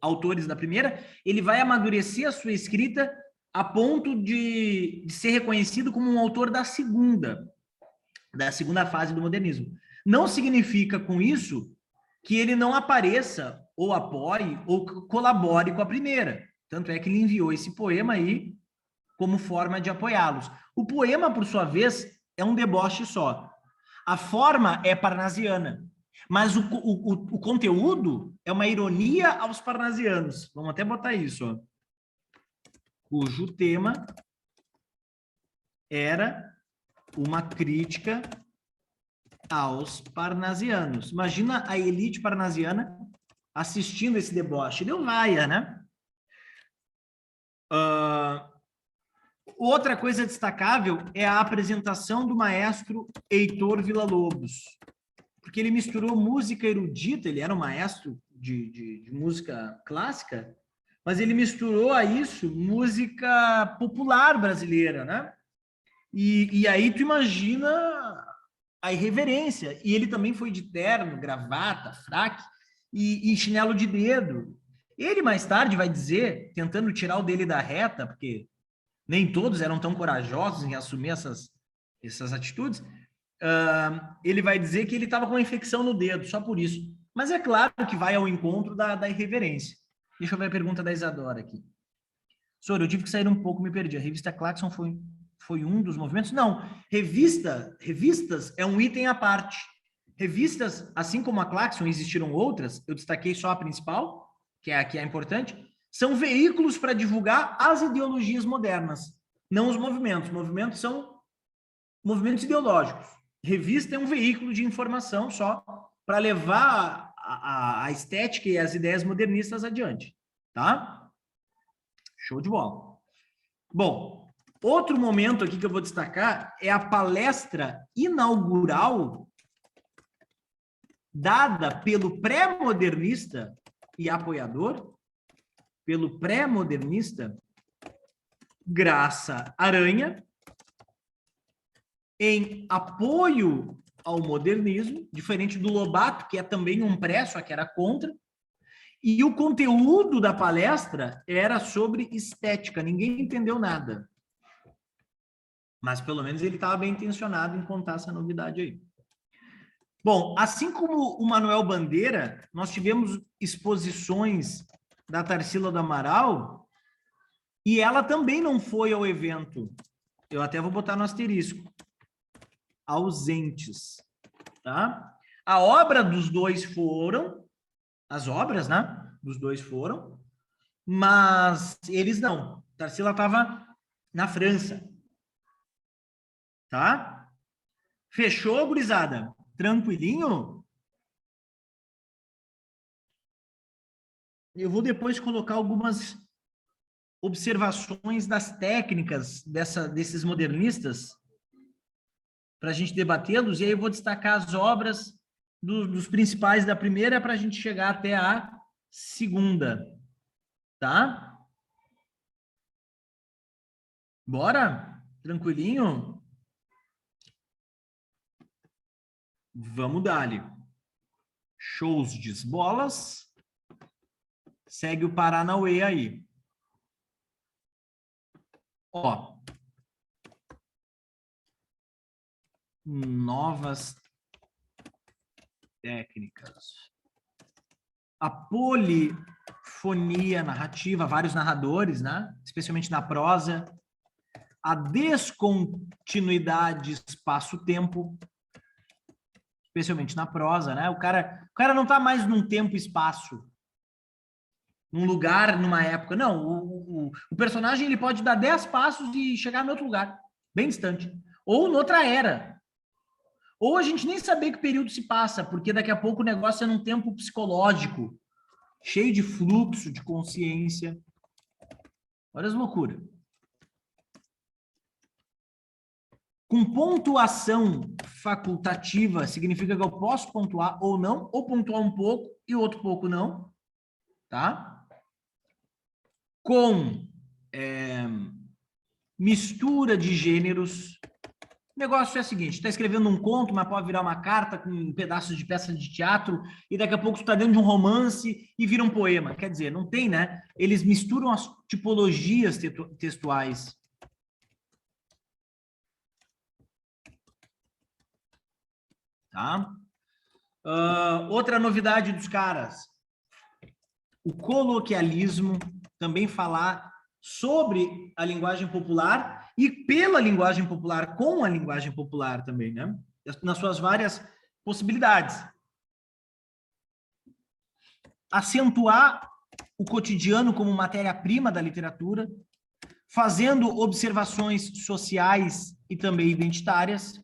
autores da primeira, ele vai amadurecer a sua escrita a ponto de ser reconhecido como um autor da segunda fase do modernismo. Não significa com isso que ele não apareça ou apoie ou colabore com a primeira. Tanto é que ele enviou esse poema aí como forma de apoiá-los. O poema, por sua vez, é um deboche só. A forma é parnasiana, mas o conteúdo é uma ironia aos parnasianos. Vamos até botar isso, ó. Cujo tema era uma crítica aos parnasianos. Imagina a elite parnasiana assistindo esse deboche. Deu vaia, né? Outra coisa destacável é a apresentação do maestro Heitor Villa-Lobos, porque ele misturou música erudita, ele era um maestro de música clássica, mas ele misturou a isso música popular brasileira, né? E aí tu imagina a irreverência. E ele também foi de terno, gravata, fraque e chinelo de dedo. Ele mais tarde vai dizer, tentando tirar o dele da reta, porque nem todos eram tão corajosos em assumir essas atitudes, ele vai dizer que ele estava com uma infecção no dedo, só por isso. Mas é claro que vai ao encontro da irreverência. Deixa eu ver a pergunta da Isadora aqui. Soro, eu tive que sair um pouco, me perdi. A revista Claxon foi um dos movimentos? Não, revistas é um item à parte. Revistas, assim como a Claxon, existiram outras, eu destaquei só a principal, que é a que é importante, são veículos para divulgar as ideologias modernas, não os movimentos. Movimentos são movimentos ideológicos. Revista é um veículo de informação só para levar a estética e as ideias modernistas adiante, tá? Show de bola. Bom, outro momento aqui que eu vou destacar é a palestra inaugural dada pelo pré-modernista e apoiador, pelo pré-modernista Graça Aranha, em apoio ao modernismo, diferente do Lobato, que é também um pré, só que era contra, e o conteúdo da palestra era sobre estética, ninguém entendeu nada. Mas pelo menos ele estava bem intencionado em contar essa novidade aí. Bom, assim como o Manuel Bandeira, nós tivemos exposições da Tarsila do Amaral e ela também não foi ao evento. Eu até vou botar no asterisco. Ausentes, tá? A obra dos dois foram, as obras, né? Dos dois foram, mas eles não. Tarsila estava na França, tá? Fechou, gurizada? Tranquilinho? Eu vou depois colocar algumas observações das técnicas desses modernistas para a gente debatê-los, e aí eu vou destacar as obras dos principais da primeira para a gente chegar até a segunda, tá? Bora? Tranquilinho? Vamos dali. Shows de bolas. Segue o Paranauê aí. Ó. Novas técnicas. A polifonia narrativa, vários narradores, né? Especialmente na prosa. A descontinuidade espaço-tempo, especialmente na prosa, né? O cara não está mais num tempo e espaço, num lugar, numa época. Não, o personagem ele pode dar 10 passos e chegar em outro lugar, bem distante. Ou noutra era. Ou a gente nem saber que período se passa, porque daqui a pouco o negócio é num tempo psicológico, cheio de fluxo, de consciência. Olha as loucuras. Com pontuação facultativa, significa que eu posso pontuar ou não, ou pontuar um pouco e outro pouco não, tá? Com mistura de gêneros. O negócio é o seguinte, está escrevendo um conto, mas pode virar uma carta com um pedaço de peça de teatro, e daqui a pouco tu está dentro de um romance e vira um poema. Quer dizer, não tem, né? Eles misturam as tipologias textuais. Tá? Outra novidade dos caras, o coloquialismo, também falar sobre a linguagem popular e pela linguagem popular, com a linguagem popular também, né? Nas suas várias possibilidades. Acentuar o cotidiano como matéria-prima da literatura, fazendo observações sociais e também identitárias.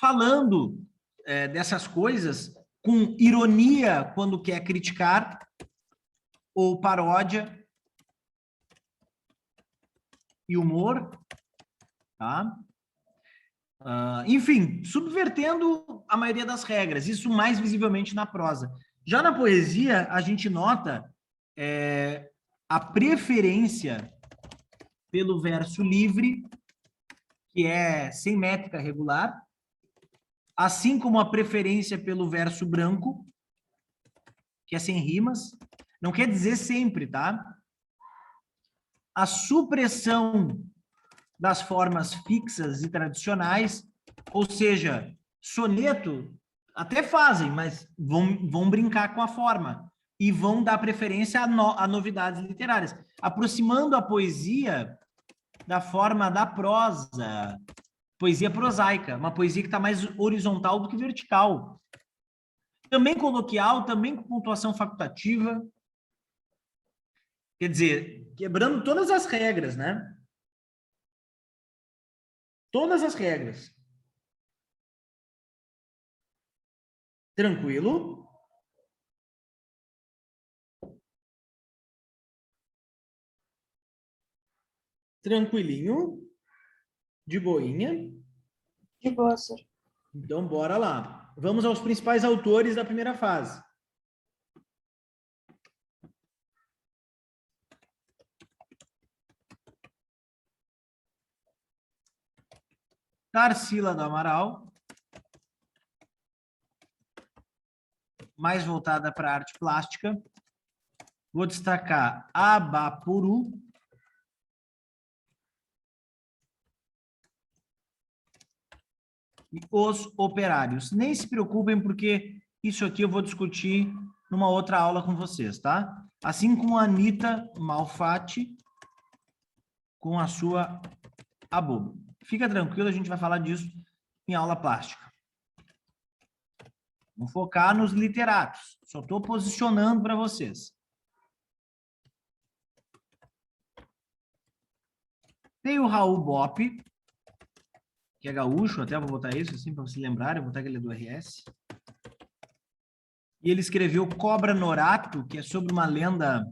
Falando dessas coisas com ironia quando quer criticar, ou paródia e humor, tá? Enfim, subvertendo a maioria das regras, isso mais visivelmente na prosa. Já na poesia, a gente nota a preferência pelo verso livre, que é sem métrica regular, assim como a preferência pelo verso branco, que é sem rimas. Não quer dizer sempre, tá? A supressão das formas fixas e tradicionais, ou seja, soneto até fazem, mas vão brincar com a forma e vão dar preferência a novidades literárias, aproximando a poesia da forma da prosa, poesia prosaica, uma poesia que está mais horizontal do que vertical. Também coloquial, também com pontuação facultativa, quer dizer, quebrando todas as regras, né? Todas as regras. Tranquilo? Tranquilinho? De boinha? De boa, senhor. Então, bora lá. Vamos aos principais autores da primeira fase. Tarsila do Amaral, mais voltada para arte plástica. Vou destacar Abapuru, e Os Operários. Nem se preocupem, porque isso aqui eu vou discutir numa outra aula com vocês, tá? Assim como a Anitta Malfatti com a sua Abobo. Fica tranquilo, a gente vai falar disso em aula plástica. Vamos focar nos literatos. Só estou posicionando para vocês. Tem o Raul Bopp, que é gaúcho, até vou botar isso assim para vocês lembrarem, vou botar que ele é do RS. E ele escreveu Cobra Norato, que é sobre uma lenda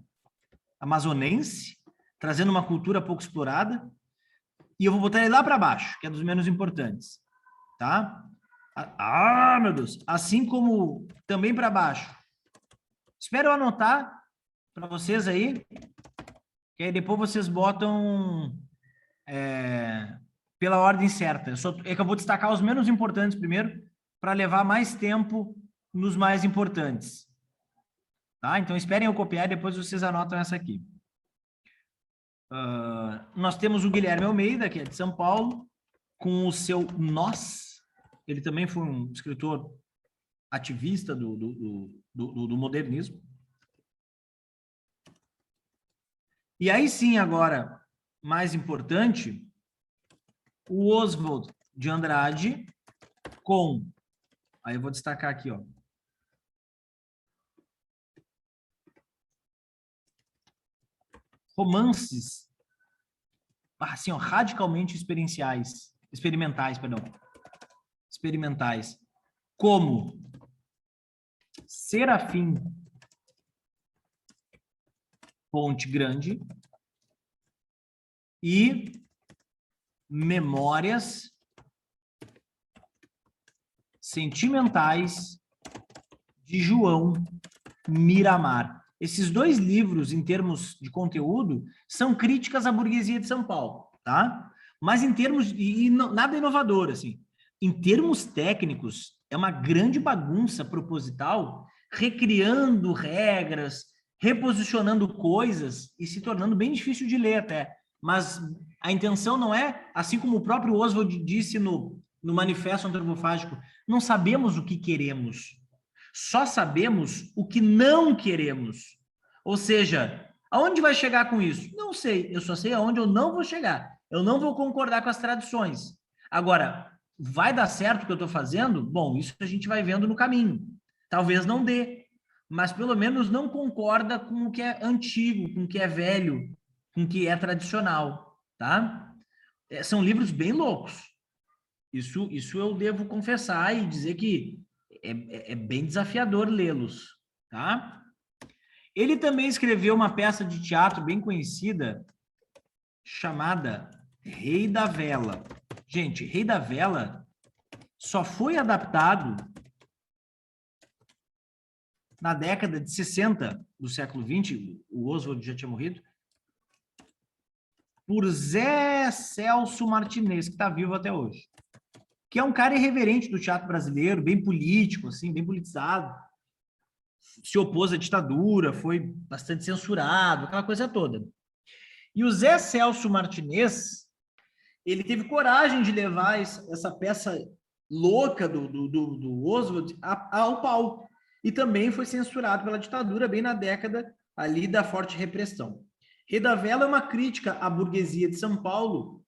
amazonense, trazendo uma cultura pouco explorada. E eu vou botar ele lá para baixo, que é dos menos importantes, tá? Ah, meu Deus! Assim como também para baixo. Espero eu anotar para vocês aí, que aí depois vocês botam pela ordem certa. É que eu vou destacar os menos importantes primeiro, para levar mais tempo nos mais importantes. Tá? Então, esperem eu copiar e depois vocês anotam essa aqui. Nós temos o Guilherme Almeida, que é de São Paulo, com o seu Nós. Ele também foi um escritor ativista do modernismo. E aí sim, agora, mais importante, o Oswald de Andrade com... Aí eu vou destacar aqui, ó. Romances, assim, ó, radicalmente experimentais, como Serafim Ponte Grande e Memórias Sentimentais de João Miramar. Esses dois livros, em termos de conteúdo, são críticas à burguesia de São Paulo, tá? Mas em termos, nada inovador, assim. Em termos técnicos, é uma grande bagunça proposital, recriando regras, reposicionando coisas e se tornando bem difícil de ler até. Mas a intenção não é, assim como o próprio Oswald disse no Manifesto Antropofágico, não sabemos o que queremos. Só sabemos o que não queremos. Ou seja, aonde vai chegar com isso? Não sei, eu só sei aonde eu não vou chegar. Eu não vou concordar com as tradições. Agora, vai dar certo o que eu estou fazendo? Bom, isso a gente vai vendo no caminho. Talvez não dê, mas pelo menos não concorda com o que é antigo, com o que é velho, com o que é tradicional, tá? São livros bem loucos. Isso eu devo confessar e dizer que é bem desafiador lê-los, tá? Ele também escreveu uma peça de teatro bem conhecida chamada Rei da Vela. Gente, Rei da Vela só foi adaptado na década de 60 do século XX, o Oswald já tinha morrido, por Zé Celso Martinez, que está vivo até hoje. Que é um cara irreverente do teatro brasileiro, bem político, assim, bem politizado. Se opôs à ditadura, foi bastante censurado, aquela coisa toda. E o Zé Celso Martinez, ele teve coragem de levar essa peça louca do Oswald ao palco. E também foi censurado pela ditadura, bem na década ali da forte repressão. Rei da Vela é uma crítica à burguesia de São Paulo,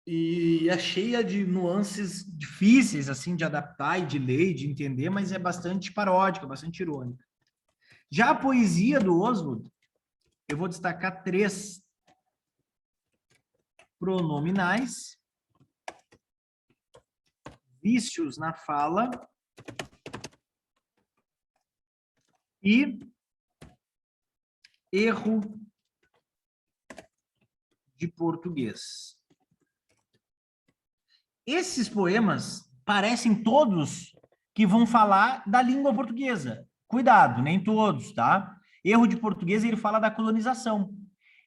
e é cheia de nuances difíceis, assim, de adaptar e de ler e de entender, mas é bastante paródica, bastante irônica. Já a poesia do Oswald, eu vou destacar 3 pronominais, vícios na fala e erro de português. Esses poemas parecem todos que vão falar da língua portuguesa. Cuidado, nem todos, tá? Erro de português, ele fala da colonização.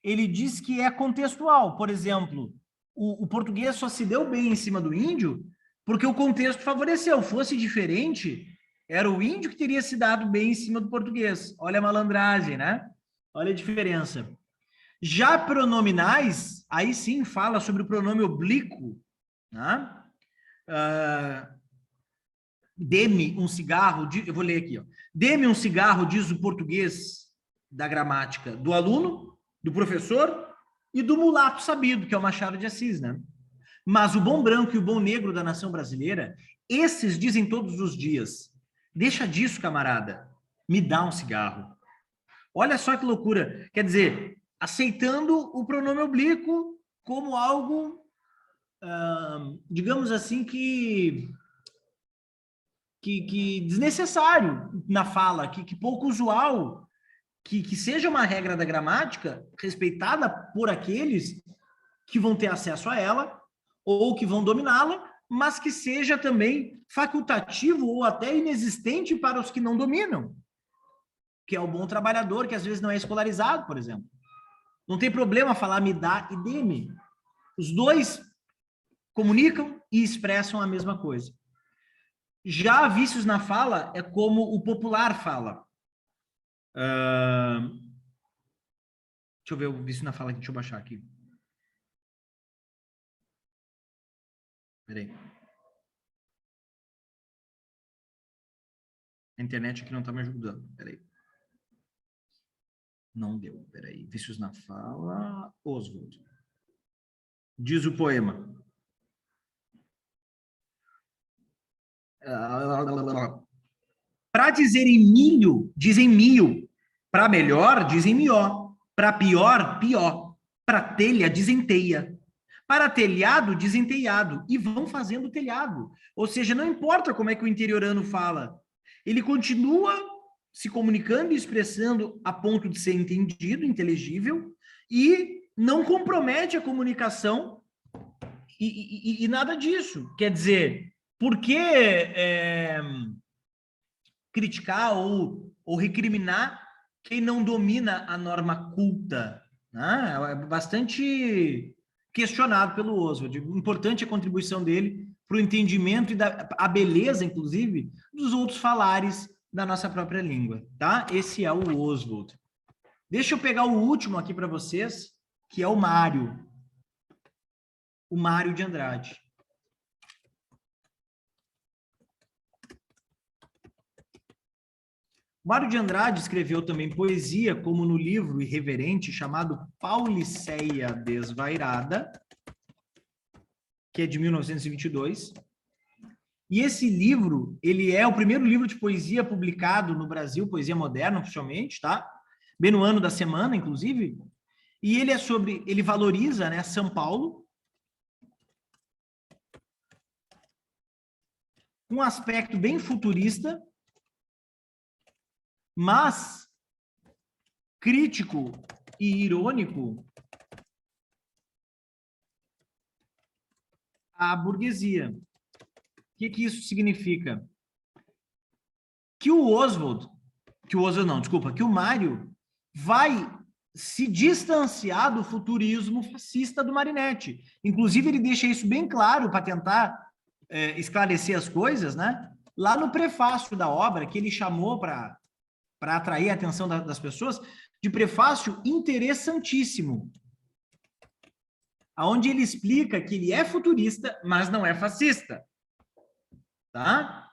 Ele diz que é contextual. Por exemplo, o português só se deu bem em cima do índio porque o contexto favoreceu. Fosse diferente, era o índio que teria se dado bem em cima do português. Olha a malandragem, né? Olha a diferença. Já pronominais, aí sim fala sobre o pronome oblíquo, né? Dê-me um cigarro, eu vou ler aqui, ó. Dê-me um cigarro, diz o português da gramática do aluno, do professor e do mulato sabido, que é o Machado de Assis, né? Mas o bom branco e o bom negro da nação brasileira, esses dizem todos os dias: deixa disso, camarada, me dá um cigarro. Olha só que loucura. Quer dizer, aceitando o pronome oblíquo como algo, digamos assim, que desnecessário na fala, que pouco usual, que seja uma regra da gramática respeitada por aqueles que vão ter acesso a ela ou que vão dominá-la, mas que seja também facultativo ou até inexistente para os que não dominam, que é o bom trabalhador, que às vezes não é escolarizado, por exemplo. Não tem problema falar me dá e dê-me. Os dois comunicam e expressam a mesma coisa. Já vícios na fala é como o popular fala. Deixa eu ver o vício na fala aqui, deixa eu baixar aqui. Peraí. A internet aqui não está me ajudando. Peraí. Não deu. Peraí. Vícios na fala. Oswald. Diz o poema. Para dizerem milho, dizem mil. Para melhor, dizem mió. Para pior, pior. Para telha, dizem teia. Para telhado, dizem telhado. E vão fazendo telhado. Ou seja, não importa como é que o interiorano fala. Ele continua se comunicando e expressando a ponto de ser entendido, inteligível, e não compromete a comunicação e nada disso. Quer dizer, por que criticar ou recriminar quem não domina a norma culta? Né? É bastante questionado pelo Oswald. Importante a contribuição dele para o entendimento e a beleza, inclusive, dos outros falares da nossa própria língua, tá? Esse é o Oswald. Deixa eu pegar o último aqui para vocês, que é o Mário. O Mário de Andrade. Mário de Andrade escreveu também poesia, como no livro irreverente chamado Pauliceia Desvairada, que é de 1922. E esse livro, ele é o primeiro livro de poesia publicado no Brasil, poesia moderna, oficialmente, tá? Bem no ano da semana, inclusive. E ele ele valoriza, né, São Paulo, com um aspecto bem futurista, mas crítico e irônico à burguesia. O que isso significa? Que o Mário vai se distanciar do futurismo fascista do Marinetti. Inclusive, ele deixa isso bem claro para tentar esclarecer as coisas, né? Lá no prefácio da obra, que ele chamou para atrair a atenção das pessoas, de prefácio interessantíssimo, onde ele explica que ele é futurista, mas não é fascista. Tá?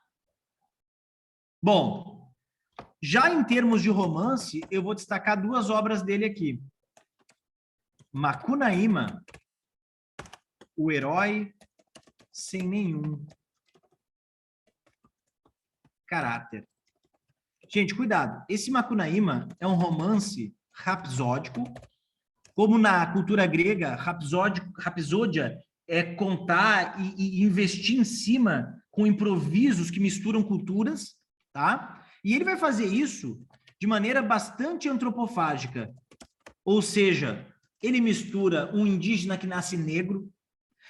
Bom, já em termos de romance, eu vou destacar duas obras dele aqui. Macunaíma, o herói sem nenhum caráter. Gente, cuidado. Esse Macunaíma é um romance rapsódico. Como na cultura grega, rapsódia é contar e investir em cima com improvisos que misturam culturas, tá? E ele vai fazer isso de maneira bastante antropofágica. Ou seja, ele mistura um indígena que nasce negro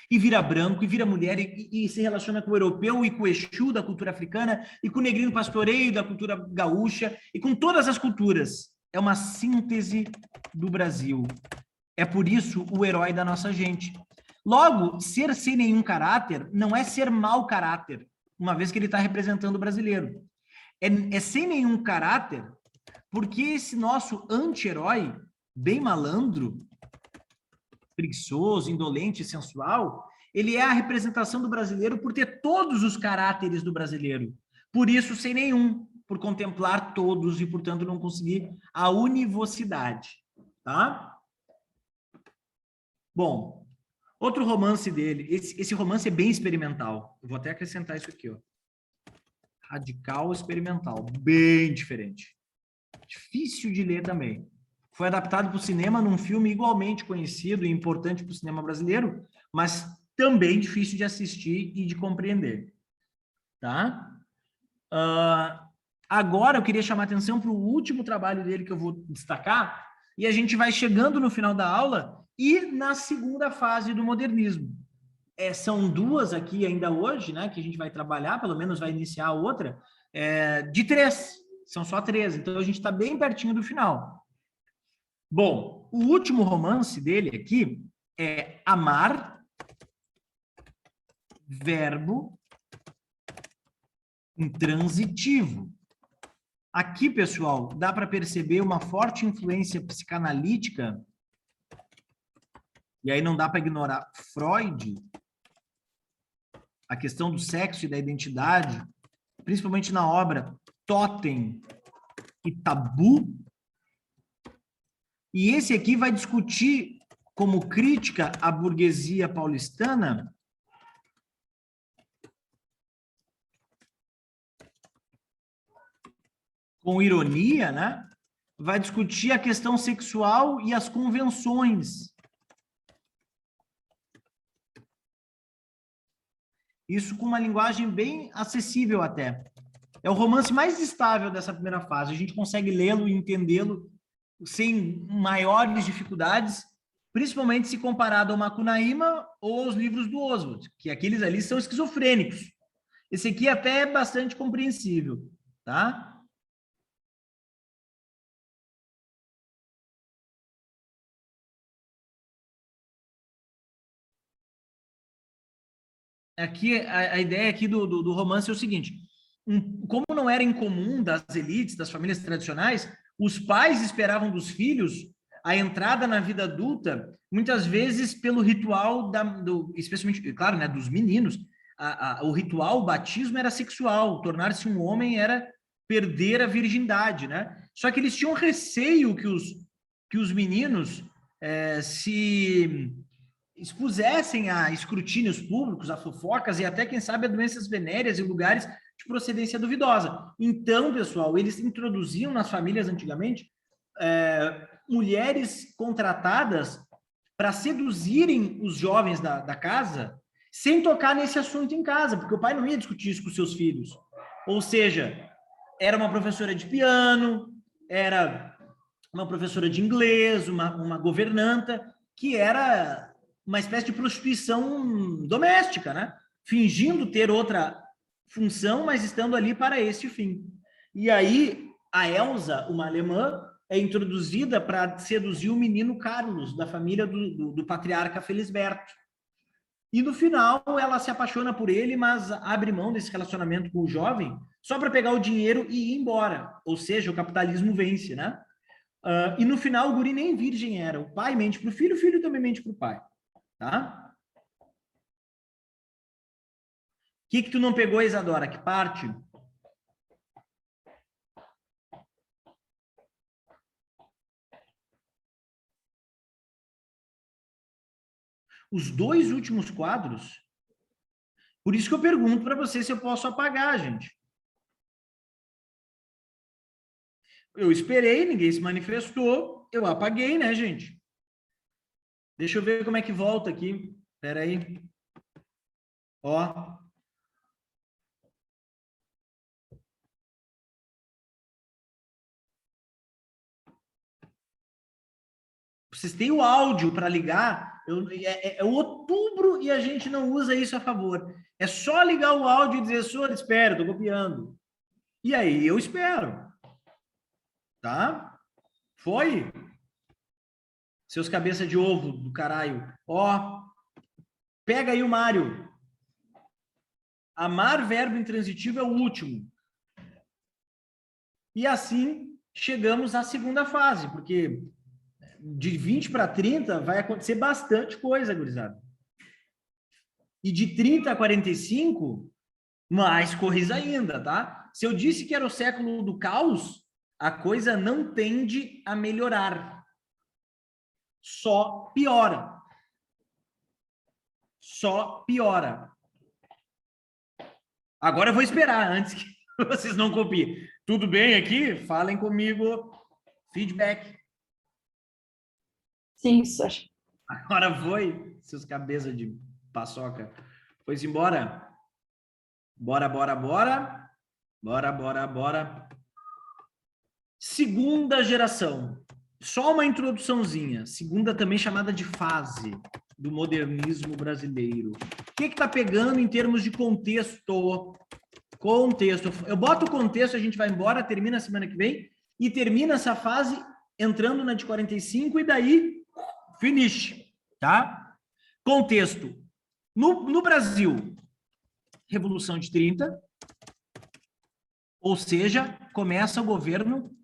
e vira branco, e vira mulher, e se relaciona com o europeu e com o Exu da cultura africana, e com o negrino pastoreio da cultura gaúcha, e com todas as culturas. É uma síntese do Brasil. É por isso o herói da nossa gente. Logo, ser sem nenhum caráter não é ser mau caráter, uma vez que ele está representando o brasileiro. É sem nenhum caráter porque esse nosso anti-herói, bem malandro, preguiçoso, indolente, sensual, ele é a representação do brasileiro por ter todos os caráteres do brasileiro. Por isso, sem nenhum, por contemplar todos e, portanto, não conseguir a univocidade. Tá? Bom, outro romance dele, esse romance é bem experimental. Eu vou até acrescentar isso aqui, ó. Radical experimental, bem diferente. Difícil de ler também. foi adaptado para o cinema num filme igualmente conhecido e importante para o cinema brasileiro, mas também difícil de assistir e de compreender, tá? Agora eu queria chamar a atenção para o último trabalho dele que eu vou destacar, e a gente vai chegando no final da aula e na segunda fase do modernismo. São duas aqui ainda hoje, né, que a gente vai trabalhar, pelo menos vai iniciar a outra, de três, são só três, então a gente está bem pertinho do final. Bom, o último romance dele aqui é Amar, verbo intransitivo. Aqui, pessoal, dá para perceber uma forte influência psicanalítica, e aí não dá para ignorar Freud, a questão do sexo e da identidade, principalmente na obra Totem e Tabu. E esse aqui vai discutir, como crítica à burguesia paulistana, com ironia, né? Vai discutir a questão sexual e as convenções. Isso com uma linguagem bem acessível até. É o romance mais estável dessa primeira fase. A gente consegue lê-lo e entendê-lo sem maiores dificuldades, principalmente se comparado ao Macunaíma ou aos livros do Oswald, que aqueles ali são esquizofrênicos. Esse aqui até é bastante compreensível, tá? Aqui, a ideia aqui do romance é o seguinte, como não era incomum das elites, das famílias tradicionais, os pais esperavam dos filhos a entrada na vida adulta, muitas vezes pelo ritual, especialmente, claro, né, dos meninos, o ritual, o batismo era sexual, tornar-se um homem era perder a virgindade, né? Só que eles tinham receio que os meninos se expusessem a escrutínios públicos, a fofocas e até, quem sabe, a doenças venéreas em lugares de procedência duvidosa. Então, pessoal, eles introduziam nas famílias antigamente mulheres contratadas para seduzirem os jovens da casa sem tocar nesse assunto em casa, porque o pai não ia discutir isso com seus filhos. Ou seja, era uma professora de piano, era uma professora de inglês, uma governanta, que era uma espécie de prostituição doméstica, né? Fingindo ter outra função, mas estando ali para esse fim. E aí, a Elsa, uma alemã, é introduzida para seduzir o menino Carlos, da família do patriarca Felisberto. E no final, ela se apaixona por ele, mas abre mão desse relacionamento com o jovem só para pegar o dinheiro e ir embora. Ou seja, o capitalismo vence, né? E no final, o guri nem virgem era. O pai mente para o filho também mente para o pai. Tá? O que tu não pegou, Isadora? Que parte? Os dois últimos quadros. Por isso que eu pergunto para você se eu posso apagar, gente. Eu esperei, ninguém se manifestou, eu apaguei, né, gente? Deixa eu ver como é que volta aqui. Espera aí. Ó. Vocês têm o áudio para ligar, é outubro e a gente não usa isso a favor. É só ligar o áudio e dizer, senhor, espera, estou copiando. E aí eu espero. Tá? Foi? Seus cabeça de ovo do caralho. Ó, pega aí o Mário. Amar, verbo intransitivo, é o último. E assim chegamos à segunda fase, porque de 20 para 30 vai acontecer bastante coisa, gurizada. E de 30 a 45, mais coisa ainda, tá? Se eu disse que era o século do caos, a coisa não tende a melhorar. Só piora. Só piora. Agora eu vou esperar, antes que vocês não copiem. Tudo bem aqui? Falem comigo. Feedback. Sim, Sr. Agora foi, seus cabeças de paçoca. Foi-se embora. Bora, bora, bora. Bora, bora, bora. Segunda geração. Só uma introduçãozinha. Segunda também chamada de fase do modernismo brasileiro. O que está pegando em termos de contexto? Contexto. Eu boto o contexto, a gente vai embora, termina a semana que vem e termina essa fase entrando na de 45 e daí finish, tá? Contexto. No Brasil, Revolução de 30, ou seja, começa o governo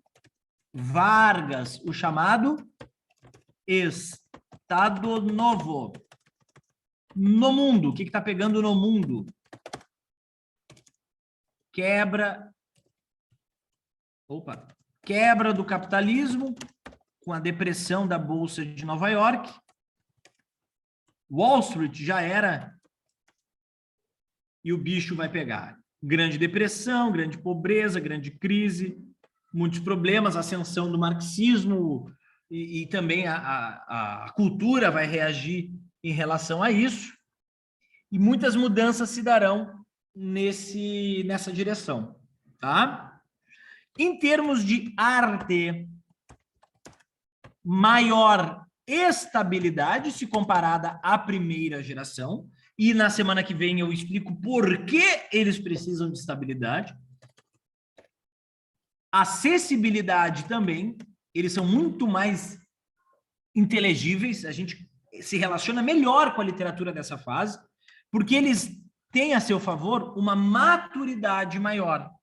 Vargas, o chamado Estado Novo. No mundo, o que está pegando no mundo? Quebra do capitalismo com a depressão da Bolsa de Nova York. Wall Street já era e o bicho vai pegar. Grande depressão, grande pobreza, grande crise, muitos problemas, ascensão do marxismo e também a cultura vai reagir em relação a isso. E muitas mudanças se darão nessa direção, tá? Em termos de arte, maior estabilidade se comparada à primeira geração, e na semana que vem eu explico por que eles precisam de estabilidade. Acessibilidade também, eles são muito mais inteligíveis, a gente se relaciona melhor com a literatura dessa fase, porque eles têm a seu favor uma maturidade maior.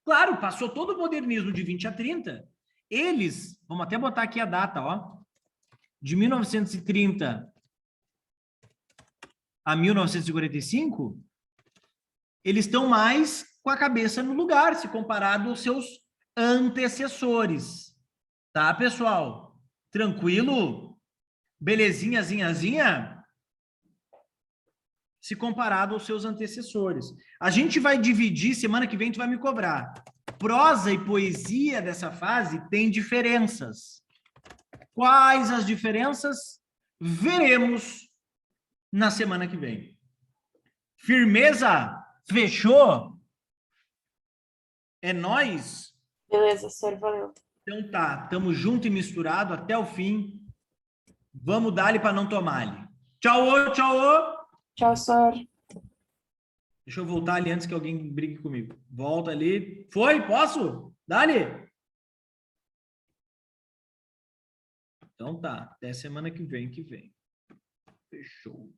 Claro, passou todo o modernismo de 20 a 30, eles, vamos até botar aqui a data, ó, de 1930 a 1945, eles estão mais com a cabeça no lugar, se comparado aos seus antecessores. Tá, pessoal? Tranquilo? Belezinha, zinhazinha? Se comparado aos seus antecessores. A gente vai dividir, semana que vem tu vai me cobrar. Prosa e poesia dessa fase tem diferenças. Quais as diferenças? Veremos na semana que vem. Firmeza? Fechou? É nóis? Beleza, Sr. Valeu. Então tá, tamo junto e misturado até o fim. Vamos dar-lhe para não tomar-lhe. Tchau, tchau! Tchau, Sr. Deixa eu voltar ali antes que alguém brigue comigo. Volta ali. Foi? Posso? Dá-lhe? Então tá, até semana que vem. Fechou.